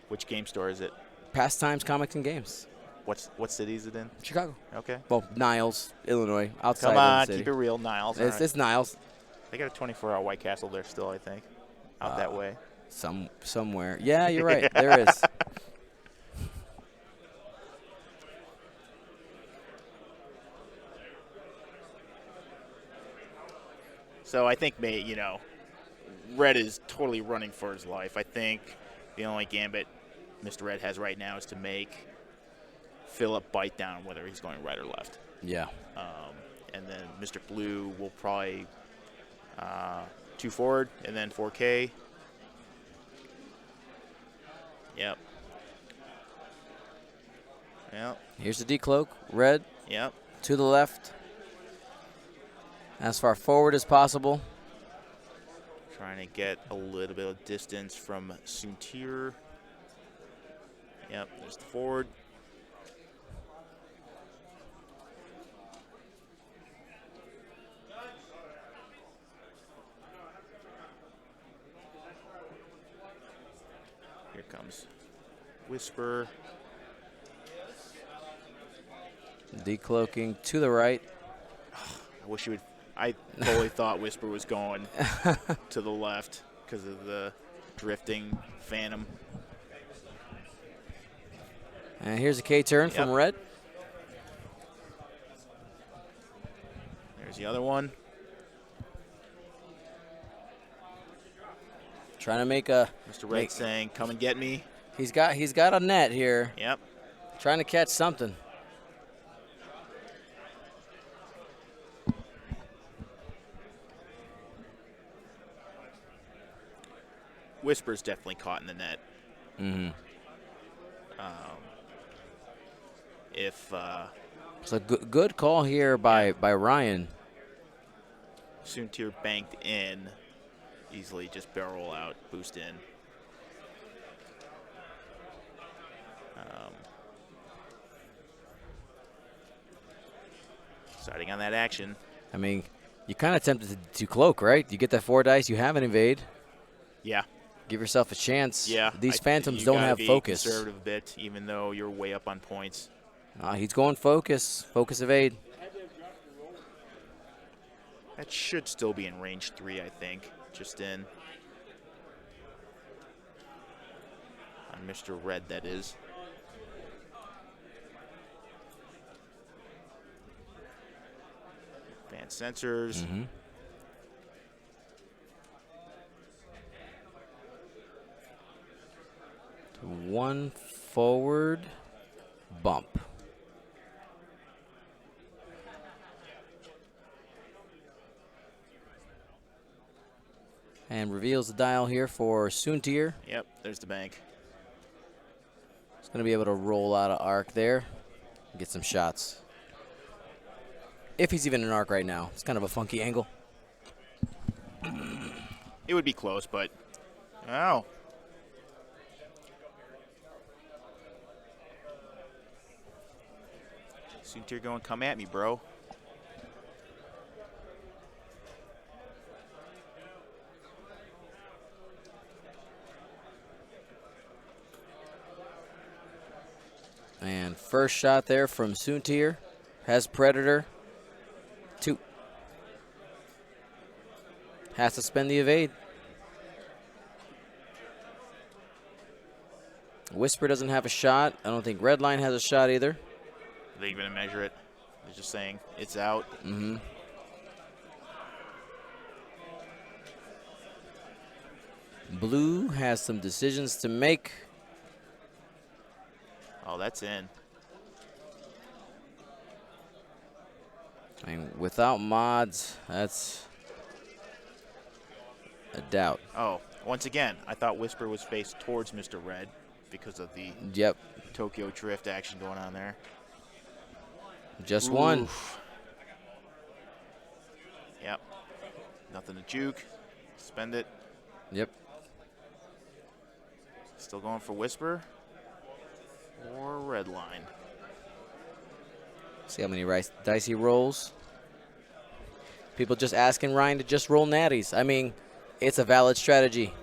Which game store is it? Pastimes, Comics, and Games. What city is it in? Chicago. Okay. Well, Niles, Illinois, outside Come on, of the city. keep it real, Niles. It's Niles. They got a 24-hour White Castle there still, I think, out that way. Somewhere. Yeah, you're right. There is. So I think, Red is totally running for his life. I think the only gambit Mr. Red has right now is to make Phillip bite down whether he's going right or left. Yeah. And then Mr. Blue will probably 2 forward and then 4K. Yep. Yep. Here's the decloak. Red. Yep. To the left. As far forward as possible. Trying to get a little bit of distance from Suntir. Yep, there's the forward. Here comes Whisper. Decloaking to the right. I wish you would. I totally thought Whisper was going to the left because of the drifting Phantom. And here's a K turn from Red. There's the other one. Trying to make a. Mr. Red saying, "Come and get me." He's got a net here. Yep. Trying to catch something. Whisper's definitely caught in the net. Mm-hmm. It's a good call here by Ryan. Suntir banked in, easily just barrel out, boost in. Deciding on that action. I mean, you kind of tempted to cloak, right? You get that 4 dice, you have an invade. Yeah. Give yourself a chance. Yeah. These Phantoms don't have focus. Conservative a bit, even though you're way up on points. He's going focus. Focus evade. That should still be in range 3, I think. Just in. On Mr. Red, that is. Advanced sensors. Mm-hmm. One forward bump. And reveals the dial here for Suntir. Yep, there's the bank. He's going to be able to roll out of arc there and get some shots. If he's even in arc right now. It's kind of a funky angle. It would be close, but... Oh. Suntir going, "Come at me, bro." And first shot there from Suntir. Has Predator. 2. Has to spend the evade. Whisper doesn't have a shot. I don't think Redline has a shot either. Are they going to measure it? They're just saying it's out. Mm-hmm. Blue has some decisions to make. Oh, that's in. I mean, without mods, that's a doubt. Oh, once again, I thought Whisper was faced towards Mr. Red because of the Yep. Tokyo Drift action going on there. Just Oof. one. Nothing to juke. Spend it. Yep. Still going for Whisper or red line. See how many dice he rolls. People just asking Ryan to just roll natties. I mean, it's a valid strategy.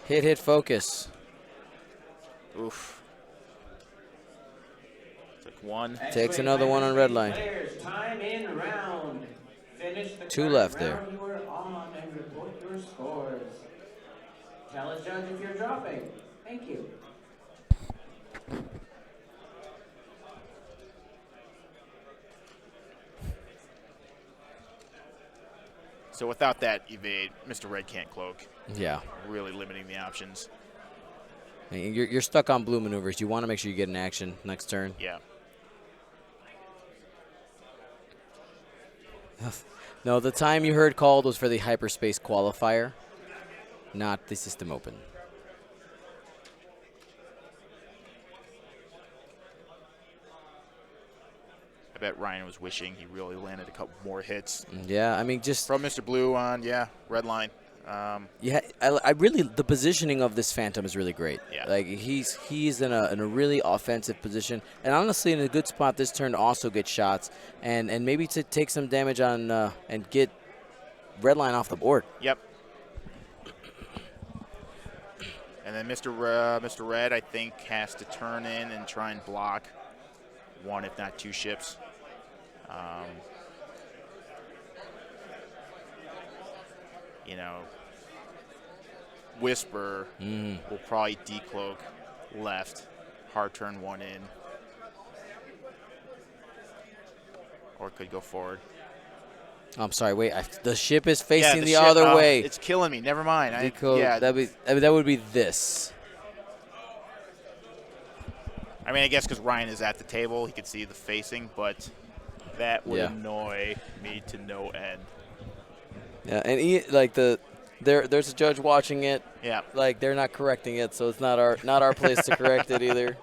Hit, focus. Oof. Took one. Takes another one on red line. Players, time in round. Finish the Two current left there. round you are on and report your scores. Tell a judge if you're dropping. Thank you. So without that evade, Mr. Red can't cloak. Yeah. Really limiting the options. I mean, you're stuck on blue maneuvers. You want to make sure you get an action next turn. Yeah. No, the time you heard called was for the hyperspace qualifier, not the system open. I bet Ryan was wishing he really landed a couple more hits. Yeah, I mean, just From Mr. Blue on, red line. yeah, I really, the positioning of this Phantom is really great. Yeah. Like he's in a really offensive position, and honestly in a good spot this turn to also get shots and maybe to take some damage on and get red line off the board. Yep. And then Mr. Red, I think, has to turn in and try and block one, if not two ships. You know, Whisper will probably decloak left, hard turn one in, or could go forward. I'm sorry, wait, the ship is facing the ship, other way. It's killing me. Never mind. Decode, that would be this. I mean, I guess because Ryan is at the table, he could see the facing, but that would Yeah. annoy me to no end. Yeah, and there's a judge watching it. Yeah. Like they're not correcting it, so it's not our place to correct it either.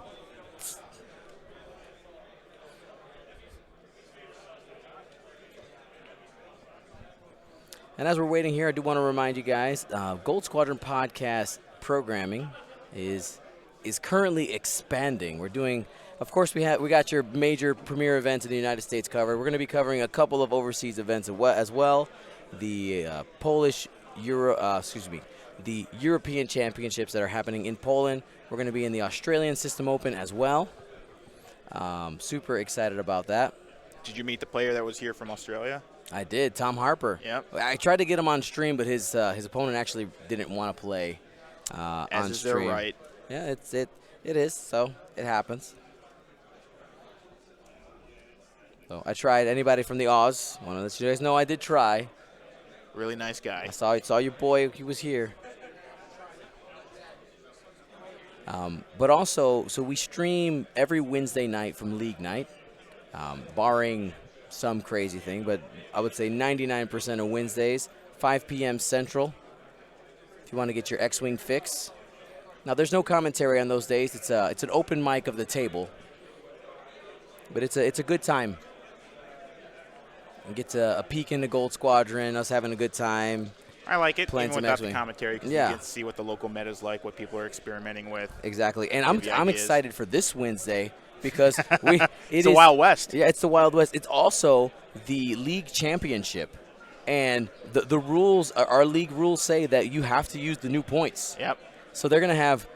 And as we're waiting here, I do want to remind you guys, Gold Squadron podcast programming is currently expanding. We're doing, of course, we got your major premier events in the United States covered. We're going to be covering a couple of overseas events as well. The the European Championships that are happening in Poland. We're going to be in the Australian System Open as well. Super excited about that. Did you meet the player that was here from Australia? I did, Tom Harper. Yep. I tried to get him on stream, but his opponent actually didn't want to play As on is stream. their right. Yeah, it is. So it happens. So I tried. Anybody from the Oz? Want to let you guys know I did try. Really nice guy. I saw your boy. He was here. But also, so we stream every Wednesday night from League Night, barring some crazy thing. But I would say 99% of Wednesdays, 5 p.m. Central. If you want to get your X-Wing fix. Now, there's no commentary on those days. It's an open mic of the table. But it's a good time. And get a peek into Gold Squadron, us having a good time. I like it, Playing even some without the X-Wing. commentary, because Yeah. you can see what the local meta's like, what people are experimenting with. Exactly. And Maybe I'm ideas. excited for this Wednesday because It's the Wild West. Yeah, it's the Wild West. It's also the league championship. And the rules, our league rules say that you have to use the new points. Yep. So they're going to have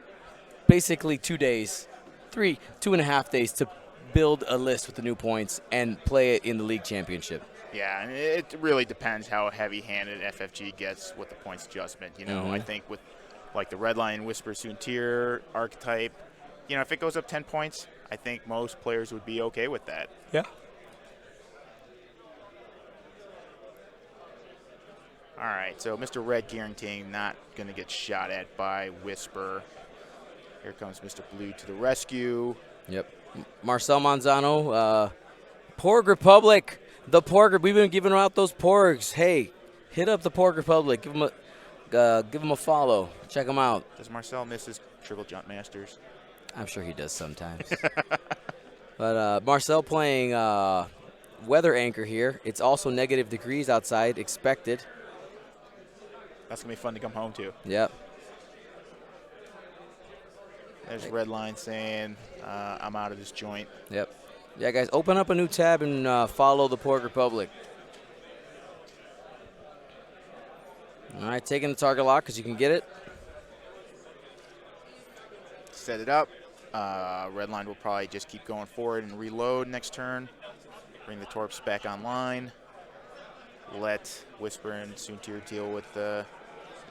basically 2 days, 2.5 days to build a list with the new points and play it in the league championship. Yeah, and it really depends how heavy-handed FFG gets with the points adjustment. You know, I think with like the Red Line Whisper Soontir archetype, you know, if it goes up 10 points, I think most players would be okay with that. Yeah. All right, so Mr. Red guaranteeing not going to get shot at by Whisper. Here comes Mr. Blue to the rescue. Yep. Marcel Manzano, Porg Republic. The Porg, we've been giving out those Porgs. Hey, hit up the Porg Republic. Give them a follow. Check them out. Does Marcel miss his Triple Jump Masters? I'm sure he does sometimes. But Marcel playing weather anchor here. It's also negative degrees outside, expected. That's going to be fun to come home to. Yep. There's red line saying I'm out of this joint. Yep. Yeah, guys, open up a new tab and follow the Pork Republic. All right, taking the target lock because you can get it. Set it up. Red line will probably just keep going forward and reload next turn. Bring the torps back online. Let Whisper and Soontir deal with the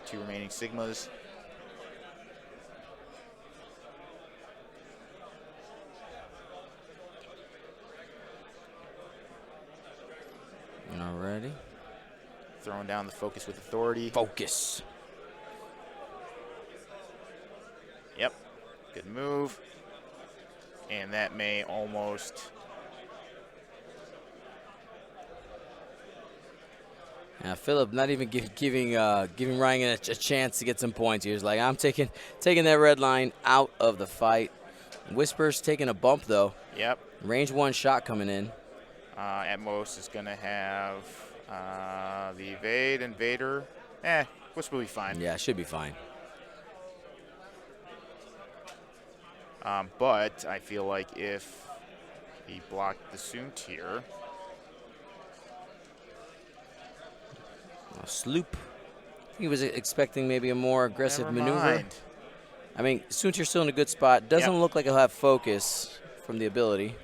2 remaining Sigmas. Alrighty. Throwing down the focus with authority. Focus. Yep. Good move. And that may almost... Now, Phillip not even giving Ryan a chance to get some points. He was like, I'm taking that red line out of the fight. Whisper's taking a bump, though. Yep. Range 1 shot coming in. At most is going to have the evade and Vader. Whisper will be fine. Yeah, should be fine. But I feel like if he blocked the Soontir, Sloop. He was expecting maybe a more aggressive never maneuver. mind. I mean, Soontir's still in a good spot. Doesn't Yep. look like he'll have focus from the ability.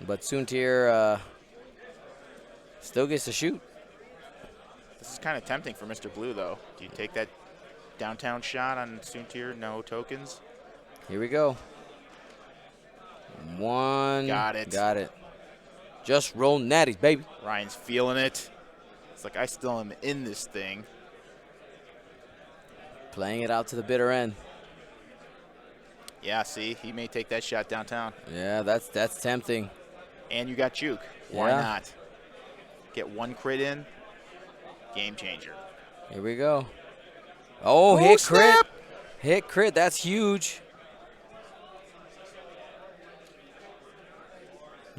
But Soontir still gets to shoot. This is kind of tempting for Mr. Blue, though. Do you take that downtown shot on Soontir? No tokens? Here we go. 1. Got it. Got it. Just roll natties, baby. Ryan's feeling it. It's like I still am in this thing. Playing it out to the bitter end. Yeah, see, he may take that shot downtown. Yeah, that's tempting. And you got Juke. Why Yeah. not? Get 1 crit in. Game changer. Here we go. Oh, hit crit. snap! Hit crit. That's huge.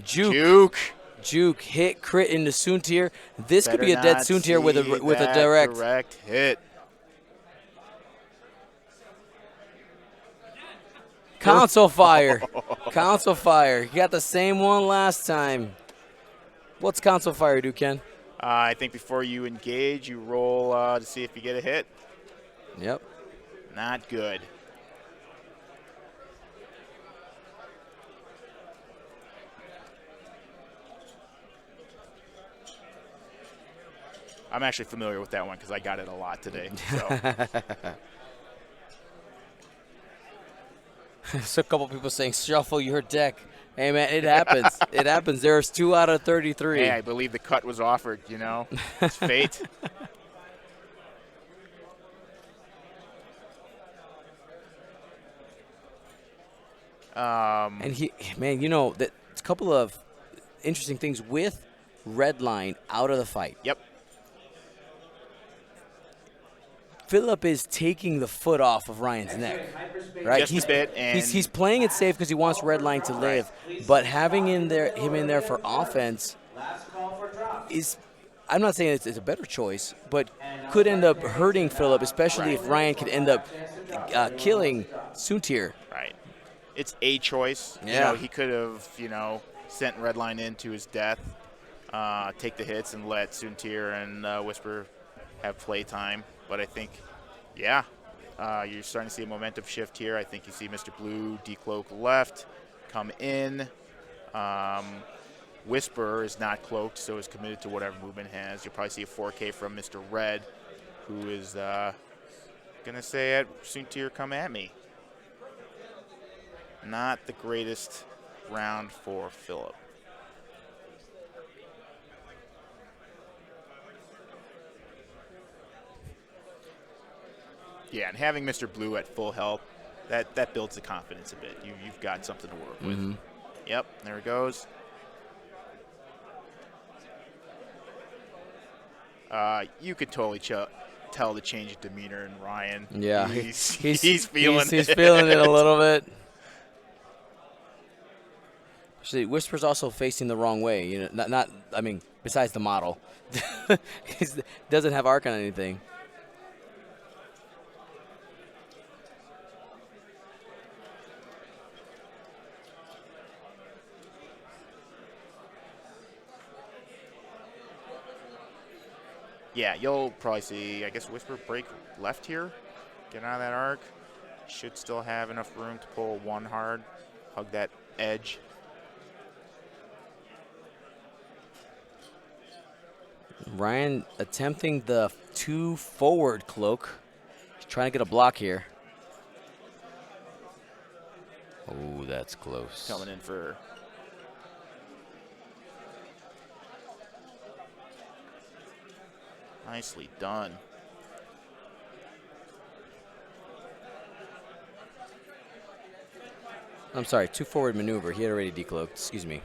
Juke hit crit into Soontir. This could be a dead Soontir with a direct. Direct hit. Console fire. Console fire. You got the same one last time. What's console fire do, Ken? I think before you engage, you roll to see if you get a hit. Yep. Not good. I'm actually familiar with that one because I got it a lot today. So. So a couple people saying shuffle your deck. Hey man, it happens. It happens. There's 2 out of 33. Hey, I believe the cut was offered. You know, it's fate. And man, you know that a couple of interesting things with Redline out of the fight. Yep. Phillip is taking the foot off of Ryan's neck, right? Just a bit, and he's playing it safe because he wants Redline to live, but having him in there for offense is, I'm not saying it's a better choice, but could end up hurting Phillip, especially if Ryan could end up killing Soontir. right. It's a choice. Yeah. You know, he could have, sent Redline into his death, take the hits, and let Soontir and Whisper have play time. But I think, you're starting to see a momentum shift here. I think you see Mr. Blue decloak left, come in. Whisper is not cloaked, so is committed to whatever movement has. You'll probably see a 4K from Mr. Red, who is going to say at Soontir, come at me. Not the greatest round for Phillip. Yeah, and having Mr. Blue at full health, that builds the confidence a bit. You've got something to work with. Mm-hmm. Yep, there it goes. You could totally tell the change of demeanor in Ryan. Yeah, he's feeling he's feeling it a little bit. Actually, Whisper's also facing the wrong way. You know, not I mean, besides the model, he doesn't have arc on anything. Yeah, you'll probably see, I guess, Whisper break left here. Get out of that arc. Should still have enough room to pull one hard. Hug that edge. Ryan attempting the 2 forward cloak. He's trying to get a block here. Oh, that's close. Coming in for... Nicely done. I'm sorry, 2 forward maneuver. He had already decloaked. Excuse me.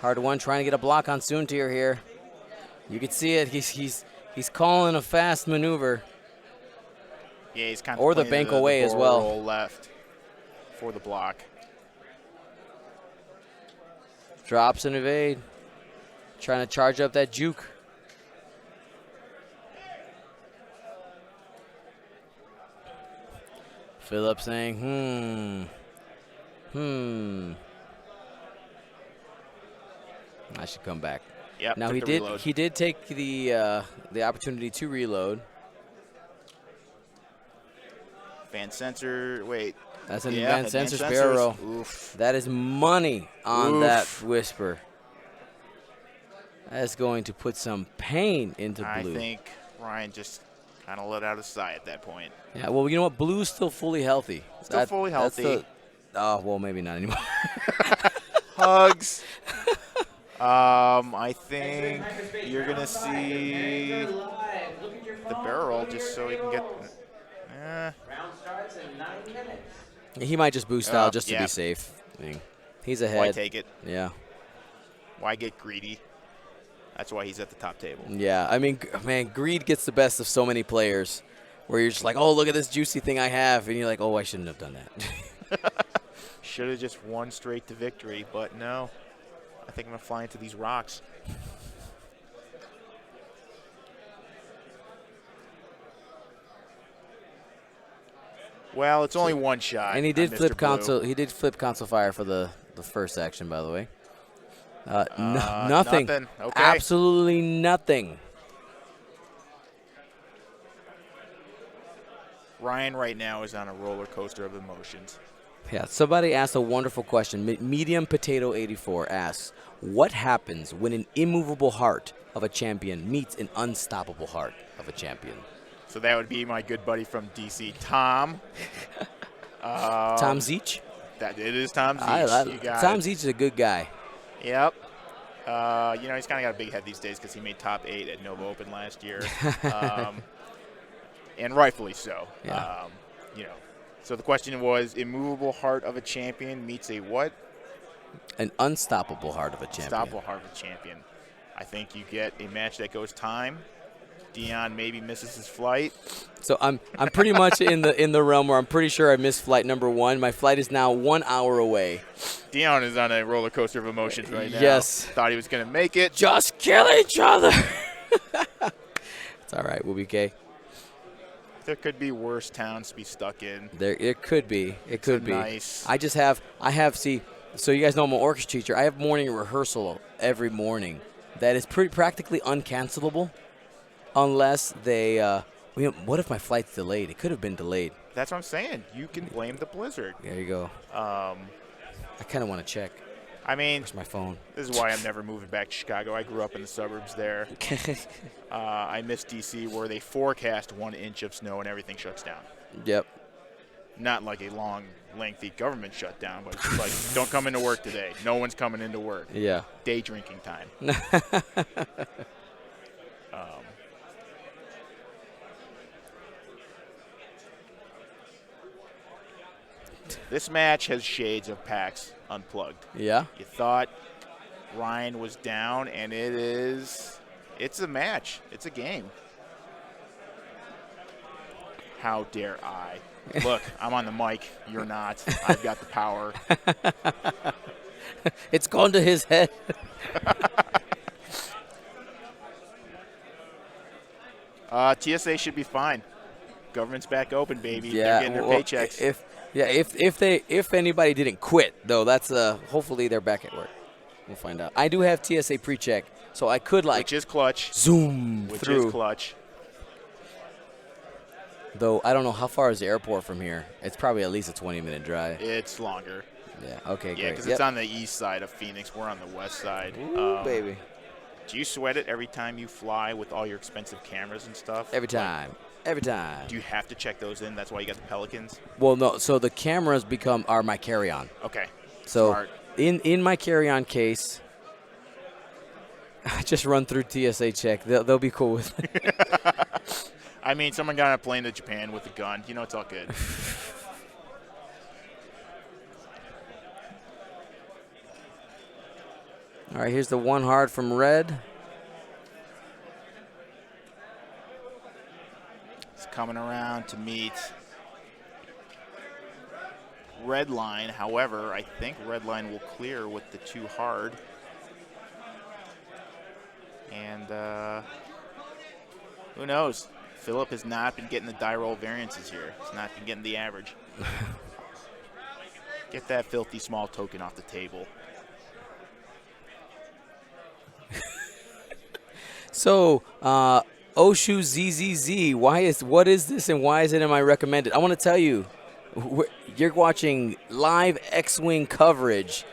Hard one, trying to get a block on Soontir here. You can see it. He's calling a fast maneuver. Yeah, he's kind of or the bank away as well. Left for the block. Drops and evade. Trying to charge up that juke. Phillip saying, I should come back. Yep, now he did take the opportunity to reload. Fan sensor, wait. That's an advanced sensor barrel. Oof. That is money on that Whisper. That's going to put some pain into Blue. I think Ryan just kind of let out a sigh at that point. Yeah, well, you know what? Blue's still fully healthy. Still fully healthy. Oh, well, maybe not anymore. Hugs. I think you're going to see the barrel just so he can get... Round starts in 9 minutes. He might just boost out just to be safe. I mean, he's ahead. Why take it? Yeah. Why get greedy? That's why he's at the top table. Yeah, I mean, man, greed gets the best of so many players where you're just like, oh, look at this juicy thing I have. And you're like, oh, I shouldn't have done that. Should have just won straight to victory, but no. I think I'm going to fly into these rocks. Well, it's only one shot. And he did flip console. He did flip console fire for the first action, by the way. Nothing. Okay. Absolutely nothing. Ryan right now is on a roller coaster of emotions. Yeah, somebody asked a wonderful question. Medium Potato 84 asks, what happens when an immovable heart of a champion meets an unstoppable heart of a champion? So that would be my good buddy from DC, Tom. Tom Zeech? It is Tom Zeech. Tom Zeech is a good guy. Yep. You know, he's kind of got a big head these days because he made top 8 at Nova Open last year. And rightfully so. Yeah. You know, so the question was, immovable heart of a champion meets a what? An unstoppable heart of a champion. Unstoppable heart of a champion. I think you get a match that goes time. Dion maybe misses his flight. So I'm pretty much in the realm where I'm pretty sure I missed flight number 1. My flight is now 1 hour away. Dion is on a roller coaster of emotions right now. Yes. Thought he was going to make it. Just kill each other. It's all right. We'll be okay. There could be worse towns to be stuck in. It could be. It could be. Nice. I have, see, so you guys know I'm an orchestra teacher. I have morning rehearsal every morning that is practically uncancelable unless they, what if my flight's delayed? It could have been delayed. That's what I'm saying. You can blame the blizzard. There you go. I kind of want to check. I mean, where's my phone? This is why I'm never moving back to Chicago. I grew up in the suburbs there. I miss D.C. where they forecast 1 inch of snow and everything shuts down. Yep. Not like a long, lengthy government shutdown, but it's like, don't come into work today. No one's coming into work. Yeah. Day drinking time. This match has shades of PAX Unplugged. Yeah. You thought Ryan was down, and it's a match. It's a game. How dare I? Look, I'm on the mic. You're not. I've got the power. It's gone to his head. TSA should be fine. Government's back open, baby. Yeah, They're getting their well, paychecks. if anybody didn't quit though, that's hopefully they're back at work. We'll find out. I do have TSA pre-check, so I could Which is clutch. zoom Which through. is clutch. Though I don't know how far is the airport from here. It's probably at least a 20-minute drive. It's longer. Yeah. Okay. Yeah, great. because it's on the east side of Phoenix. We're on the west side. Ooh, baby. Do you sweat it every time you fly with all your expensive cameras and stuff? Every time. Every time. Do you have to check those in? That's why you got the Pelicans? Well, no. So the cameras are my carry-on. Okay. So Smart. in my carry-on case, I just run through TSA check. They'll be cool with it. I mean, someone got on a plane to Japan with a gun. You know, it's all good. All right, here's the one hard from Red. It's coming around to meet Red Line. However, I think Red Line will clear with the two hard. And who knows? Phillip has not been getting the die roll variances here. He's not been getting the average. Get that filthy small token off the table. So, Oshu ZZZ, what is this and why is it in my recommended? I want to tell you, you're watching live X-Wing coverage.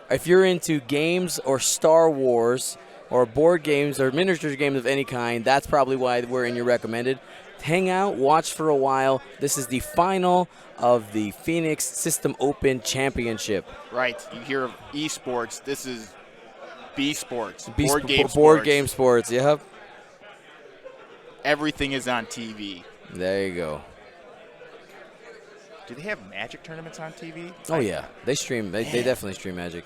If you're into games or Star Wars or board games or miniature games of any kind, that's probably why we're in your recommended. Hang out, watch for a while. This is the final of the Phoenix System Open Championship. Right. You hear of esports. This is B sports. Board game sports, yep. Everything is on TV. There you go. Do they have Magic tournaments on TV? Oh, yeah. They stream. They definitely stream Magic.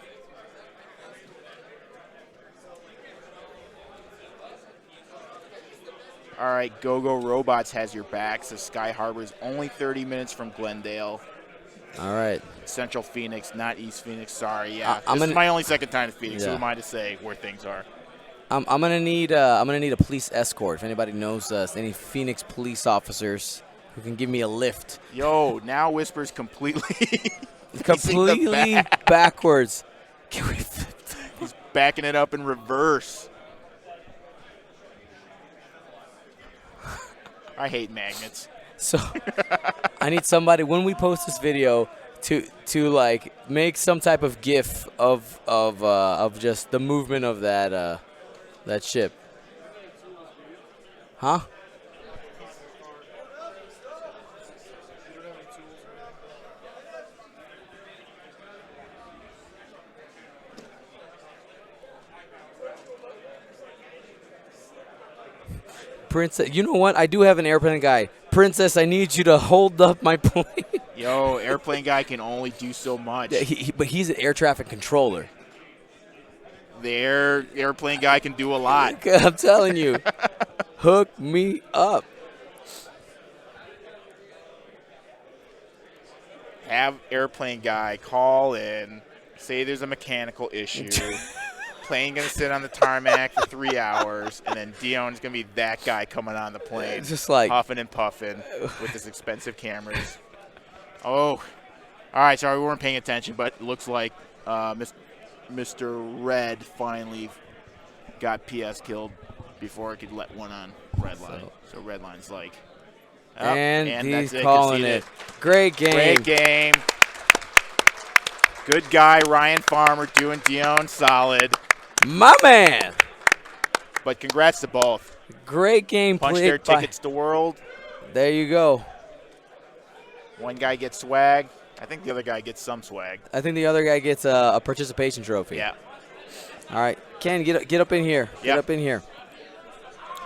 All right, Go-Go Robots has your back. So Sky Harbor is only 30 minutes from Glendale. All right. Central Phoenix, not East Phoenix. Sorry, yeah. I'm This is my only second time to Phoenix. Yeah. Who am I to say where things are? I'm gonna need a police escort. If anybody knows any Phoenix police officers who can give me a lift. Yo, now Whisper's completely Completely backwards. Can we He's backing it up in reverse. I hate magnets. So I need somebody when we post this video to like make some type of GIF of just the movement of that ship. Huh? Princess, you know what? I do have an airplane guy. Princess, I need you to hold up my plane. Yo, airplane guy can only do so much. Yeah, but he's an air traffic controller. The airplane guy can do a lot. I'm telling you. Hook me up. Have airplane guy call in, say there's a mechanical issue. Plane gonna sit on the tarmac for 3 hours, and then Dion's gonna be that guy coming on the plane, Just like huffing and puffing with his expensive cameras. Oh, all right. Sorry, we weren't paying attention, but it looks like Mr. Red finally got PS killed before it could let one on Red Line. So Red Line's like, oh, and he's that's calling conceded. it. Great game. Great game. Good guy, Ryan Farmer, doing Dion solid. My man. But congrats to both. Great game. Punch played their by- tickets to World. There you go. One guy gets swag. I think the other guy gets some swag. I think the other guy gets a participation trophy. Yeah. All right, Ken, get up in here. Get Yep. up in here.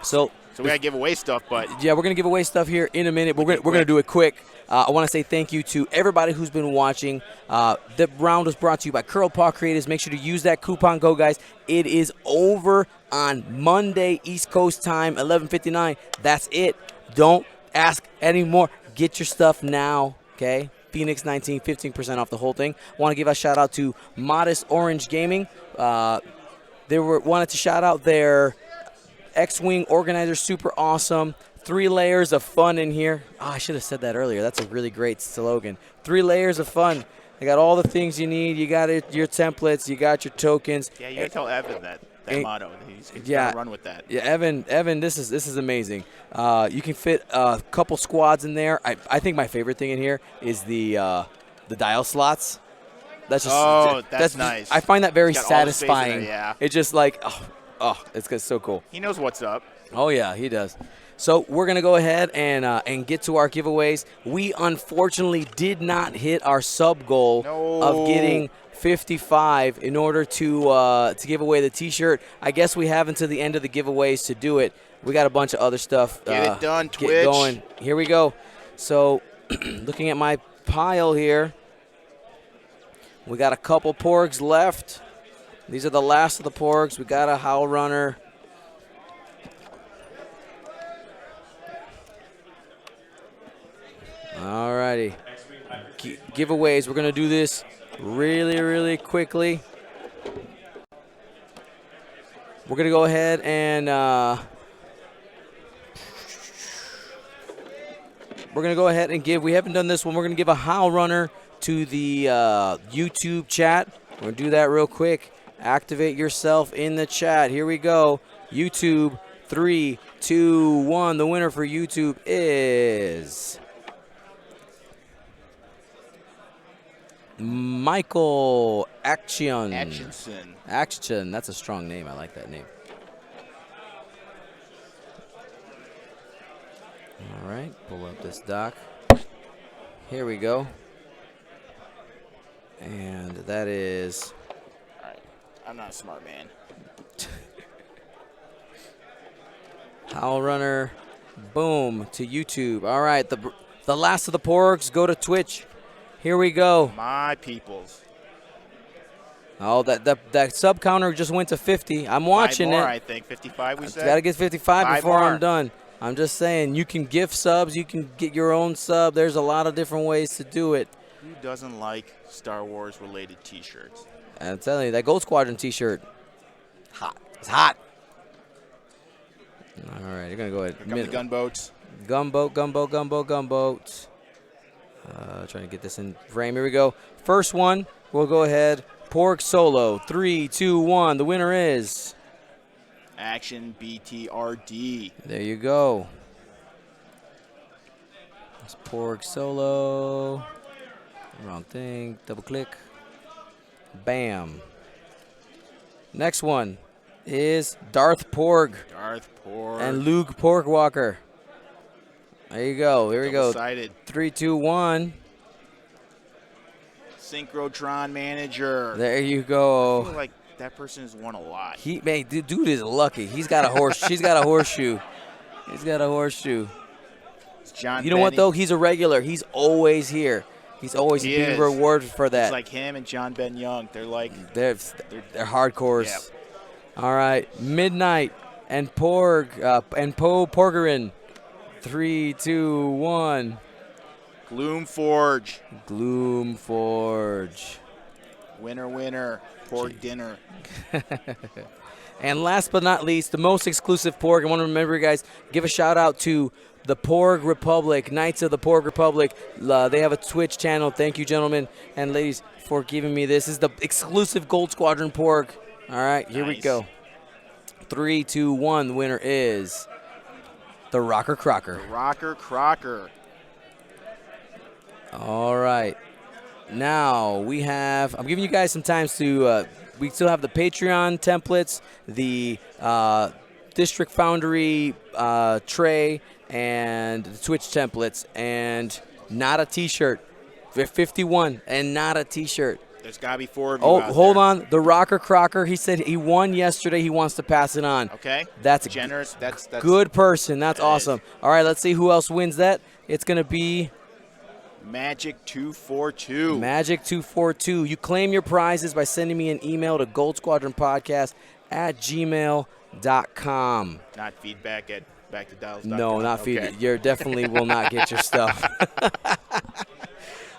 So we got to give away stuff, but yeah, we're gonna give away stuff here in a minute. We're gonna do it quick. I want to say thank you to everybody who's been watching. The round was brought to you by Paw Creatives. Make sure to use that coupon code, guys. It is over on Monday, East Coast time, 11:59. That's it. Don't ask anymore. Get your stuff now, okay? Phoenix 19, 15% off the whole thing. Want to give a shout out to Modest Orange Gaming. Wanted to shout out their X-Wing organizer, super awesome. 3 layers of fun in here. Oh, I should have said that earlier. That's a really great slogan. 3 layers of fun. They got all the things you need. You got your templates. You got your tokens. Yeah, you gotta tell Evan that motto. He's Yeah. gotta run with that. Yeah, Evan, this is amazing. You can fit a couple squads in there. I think my favorite thing in here is the dial slots. That's just that's nice. I find that very It's got all the space in there, satisfying. yeah. It's just like it's so cool. He knows what's up. Oh yeah, he does. So we're gonna go ahead and get to our giveaways. We unfortunately did not hit our sub goal of getting 55 in order to give away the T-shirt. I guess we have until the end of the giveaways to do it. We got a bunch of other stuff. Get it done, get Twitch. Going. Here we go. So, looking at my pile here, we got a couple porgs left. These are the last of the porgs. We got a Howl Runner. Alrighty. Giveaways. We're gonna do this really quickly. We're gonna go ahead and give. We haven't done this one. We're gonna give a Howl Runner to the YouTube chat. We're gonna do that real quick. Activate yourself in the chat. Here we go. YouTube. 3, 2, 1. The winner for YouTube is Michael Action. Action. That's a strong name. I like that name. All right. Pull up this doc. Here we go. And that is... All right. I'm not a smart man. Howl Runner. Boom. To YouTube. All right. The last of the porgs go to Twitch. Here we go. My peoples. Oh, that sub counter just went to 50. I'm watching 5 more, it. I think 55. We said. Got to get 55 5 before more. I'm done. I'm just saying, you can gift subs. You can get your own sub. There's a lot of different ways to do it. Who doesn't like Star Wars related T-shirts? I'm telling you, that Gold Squadron T-shirt, hot. It's hot. All right, you're gonna go ahead. Here come the gunboats. Gunboat. Trying to get this in frame. Here we go. First one, we'll go ahead. Porg Solo. 3, 2, 1. The winner is Action BTRD. There you go. It's Porg Solo. Wrong thing. Double click. Bam. Next one is Darth Porg and Luke Porgwalker. There you go. Here we go. Double-sided. 3, 2, 1. Synchrotron Manager. There you I go. feel like that person has won a lot. Dude is lucky. He's got a horse. She's got a horseshoe. He's got a horseshoe. It's John You know what Benny. though? He's a regular. He's always here. He's always He being is. rewarded for that. It's like him and John Ben Young. They're like They're hardcores. Yeah. All right, Midnight and Porg and Poe Porgerin. 3, 2, 1. Gloom Forge. Gloom Forge. Winner. Porg dinner. And last but not least, the most exclusive Porg. I want to remember, you guys, give a shout out to the Porg Republic, Knights of the Porg Republic. They have a Twitch channel. Thank you, gentlemen and ladies, for giving me this. This is the exclusive Gold Squadron Porg. All right, here we Nice. go. 3, 2, 1. The winner is the Rocker Crocker. Rocker Crocker. All right. Now we have, I'm giving you guys some time to, we still have the Patreon templates, the District Foundry tray, and the Twitch templates, and not a t-shirt. 51 and not a t-shirt. There's got to be 4 of you Oh, out hold there. on. The Rocker Crocker, he said he won yesterday. He wants to pass it on. Okay. That's a generous. That's good person. That's That awesome. is. All right, let's see who else wins that. It's going to be Magic 242. Magic 242. You claim your prizes by sending me an email to goldsquadronpodcast@gmail.com. Not feedback at back to Dallas. No, not feed. Okay. You definitely will not get your stuff.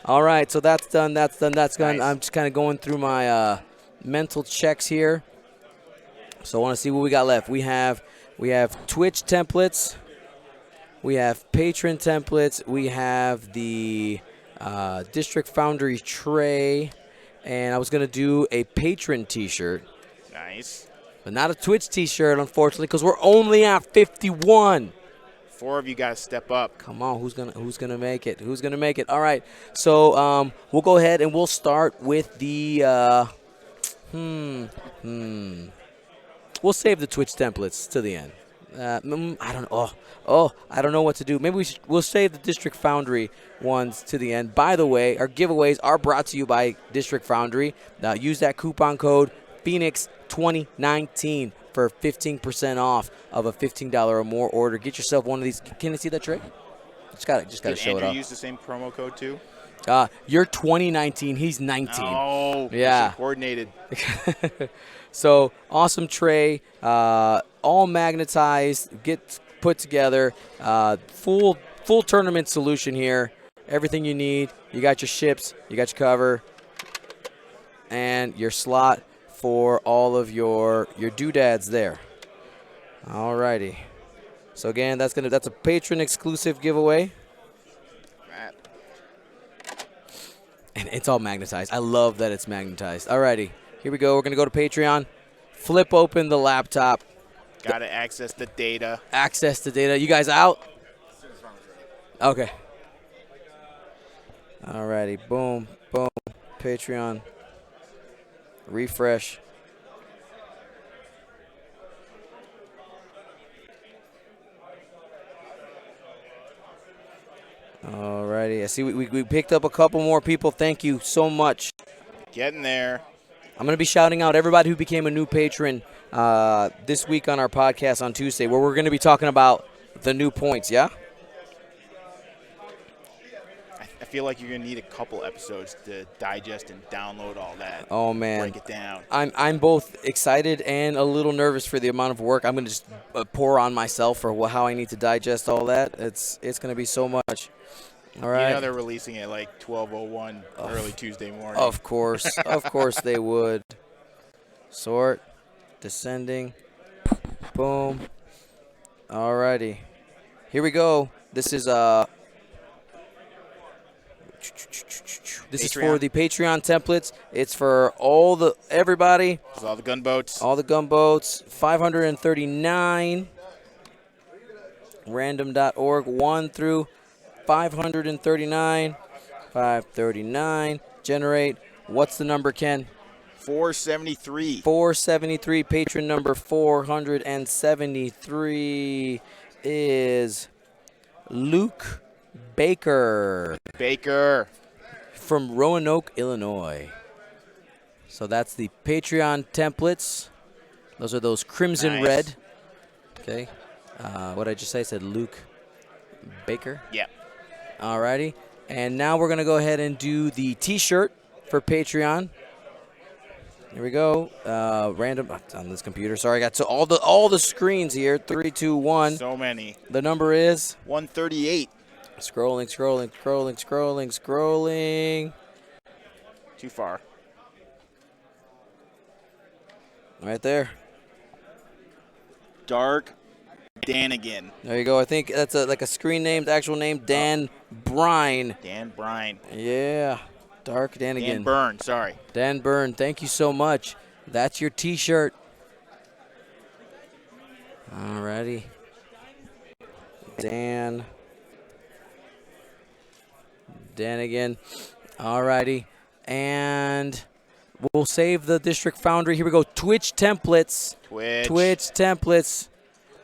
All right, so that's done. That's done. That's done. Nice. I'm just kind of going through my mental checks here. So I want to see what we got left. We have Twitch templates. We have patron templates. We have the District Foundry tray, and I was gonna do a patron T-shirt, Nice. but not a Twitch T-shirt, unfortunately, because we're only at 51. 4 of you got to step up. Come on, who's gonna make it? Who's gonna make it? All right, so we'll go ahead and we'll start with the We'll save the Twitch templates to the end. I don't know. I don't know what to do. Maybe we'll save the District Foundry ones to the end. By the way, our giveaways are brought to you by District Foundry. Use that coupon code Phoenix2019 for 15% off of a $15 or more order. Get yourself one of these. Can I see that tray? Just gotta Did show it Andrew off. use the same promo code too? You're 2019. He's 19. Oh, Yeah. coordinated. So awesome tray, all magnetized, get put together, full tournament solution here. Everything you need. You got your ships, you got your cover, and your slot for all of your doodads there. Alrighty. So again, that's a patron exclusive giveaway. Right. And it's all magnetized. I love that it's magnetized. Alrighty. Here we go. We're going to go to Patreon. Flip open the laptop. Got to access the data. Access the data. You guys out? Okay. Alrighty. Boom. Boom. Patreon. Refresh. Alrighty. I see we picked up a couple more people. Thank you so much. Getting there. I'm going to be shouting out everybody who became a new patron this week on our podcast on Tuesday, where we're going to be talking about the new points, yeah? I feel like you're going to need a couple episodes to digest and download all that. Oh, man. Break it down. I'm both excited and a little nervous for the amount of work I'm going to just pour on myself for how I need to digest all that. It's going to be so much. All right. You know they're releasing it like 12:01 early Tuesday morning. Of course. Of course they would. Sort. Descending. Boom. Alrighty. Here we go. This is for the Patreon templates. It's for everybody. So all the gunboats. All the gunboats. 539. Random.org 1 through 539. 539. Generate. What's the number, Ken? 473. 473. Patron number 473 is Luke Baker from Roanoke, Illinois. So that's the Patreon templates. Those are those crimson Nice. red. Okay. What did I just say? I said Luke Baker. Yeah. Alrighty. And now we're going to go ahead and do the T-shirt for Patreon. Here we go. Random on this computer. Sorry, I got to all the screens here. 3, 2, 1. So many. The number is 138. Scrolling. Too far. Right there. Dark Danigan. There you go. I think that's like a screen name, the actual name, Dan Brine. Dan Brine. Yeah. Dark Danigan. Dan Byrne, sorry. Dan Byrne, thank you so much. That's your T-shirt. Alrighty. Dan again. Alrighty. And we'll save the District Foundry. Here we go. Twitch templates. Twitch templates.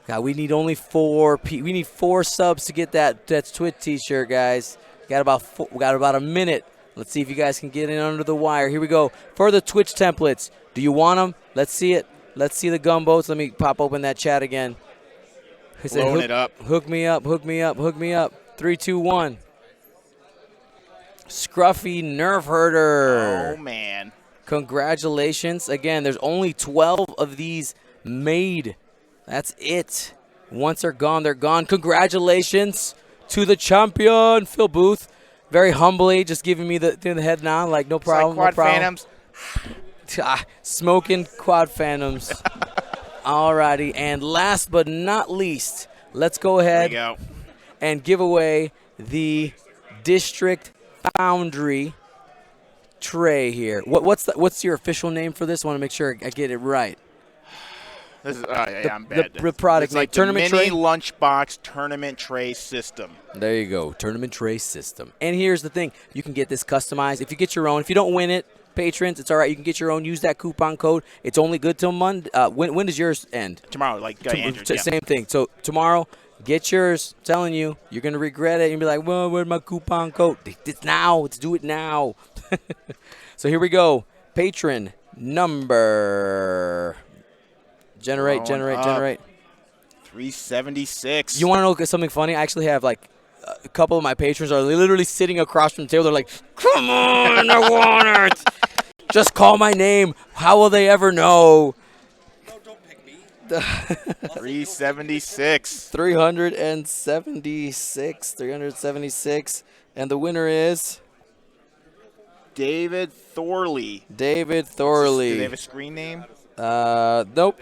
God, we need only 4. We need 4 subs to get that's Twitch T-shirt, guys. We got about a minute. Let's see if you guys can get in under the wire. Here we go. For the Twitch templates. Do you want them? Let's see it. Let's see the gunboats. Let me pop open that chat again. Blowing it up. Hook me up. 3, 2, 1. Scruffy Nerf Herder. Oh, man. Congratulations. Again, there's only 12 of these made. That's it. Once they're gone, they're gone. Congratulations to the champion, Phil Booth. Very humbly, just giving me the head nod, like no problem, Quad no problem. Phantoms. Smoking Quad Phantoms. Alrighty, and last but not least, let's go ahead There you go. and give away the District Foundry tray here. What's your official name for this? I want to make sure I get it right. This is, I'm bad. The product it's like name, tournament the mini tray? lunchbox tournament tray system. There you go, tournament tray system. And here's the thing, you can get this customized. If you get your own, if you don't win it, patrons, it's all right. You can get your own. Use that coupon code. It's only good till Monday. When does yours end? Tomorrow, like Andrew. Yeah. Same thing. So tomorrow, get yours. I'm telling you, you're going to regret it. You'll be like, well, where's my coupon code? It's now. Let's do it now. So here we go. Patron number. Generate. 376. You want to know something funny? I actually have like a couple of my patrons are literally sitting across from the table. They're like, come on, I want it. Just call my name. How will they ever know? No, don't pick me. 376. 376. And the winner is David Thorley. David Do they Thorley. have a screen name? Nope.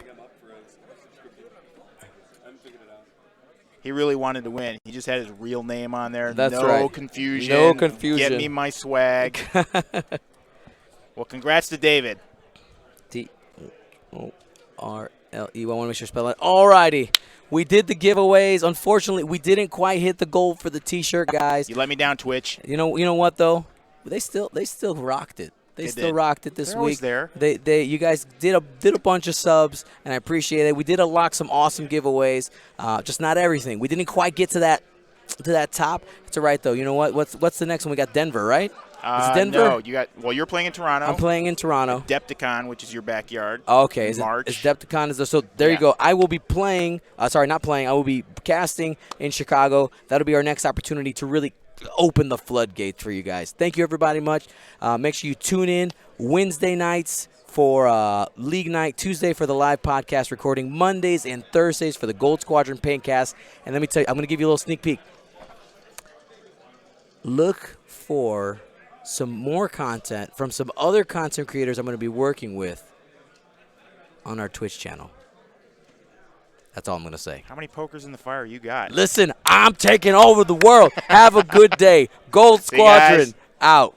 He really wanted to win. He just had his real name on there. That's no right. confusion. No confusion. Get me my swag. Well, congrats to David. Thorle. I want to make sure I spell it. Alrighty. We did the giveaways. Unfortunately, we didn't quite hit the goal for the T-shirt, guys. You let me down, Twitch. You know what though? They still rocked it. They still did. rocked it this They're week. always there. You guys did a bunch of subs, and I appreciate it. We did unlock some awesome giveaways. Just not everything. We didn't quite get to that top. It's all right though. You know what? What's the next one? We got Denver, right? Is it Denver? No, you're playing in Toronto. I'm playing in Toronto. Depticon, which is your backyard. Okay, March. Is Depticon so there you Yeah. go. I will be playing. Sorry, not playing. I will be casting in Chicago. That'll be our next opportunity to really open the floodgates for you guys. Thank you everybody much. Make sure you tune in Wednesday nights for League Night, Tuesday for the live podcast recording, Mondays and Thursdays for the Gold Squadron Paintcast. And let me tell you, I'm going to give you a little sneak peek. Look for some more content from some other content creators I'm going to be working with on our Twitch channel. That's all I'm going to say. How many pokers in the fire you got? Listen, I'm taking over the world. Have a good day. Gold See you guys. Squadron out.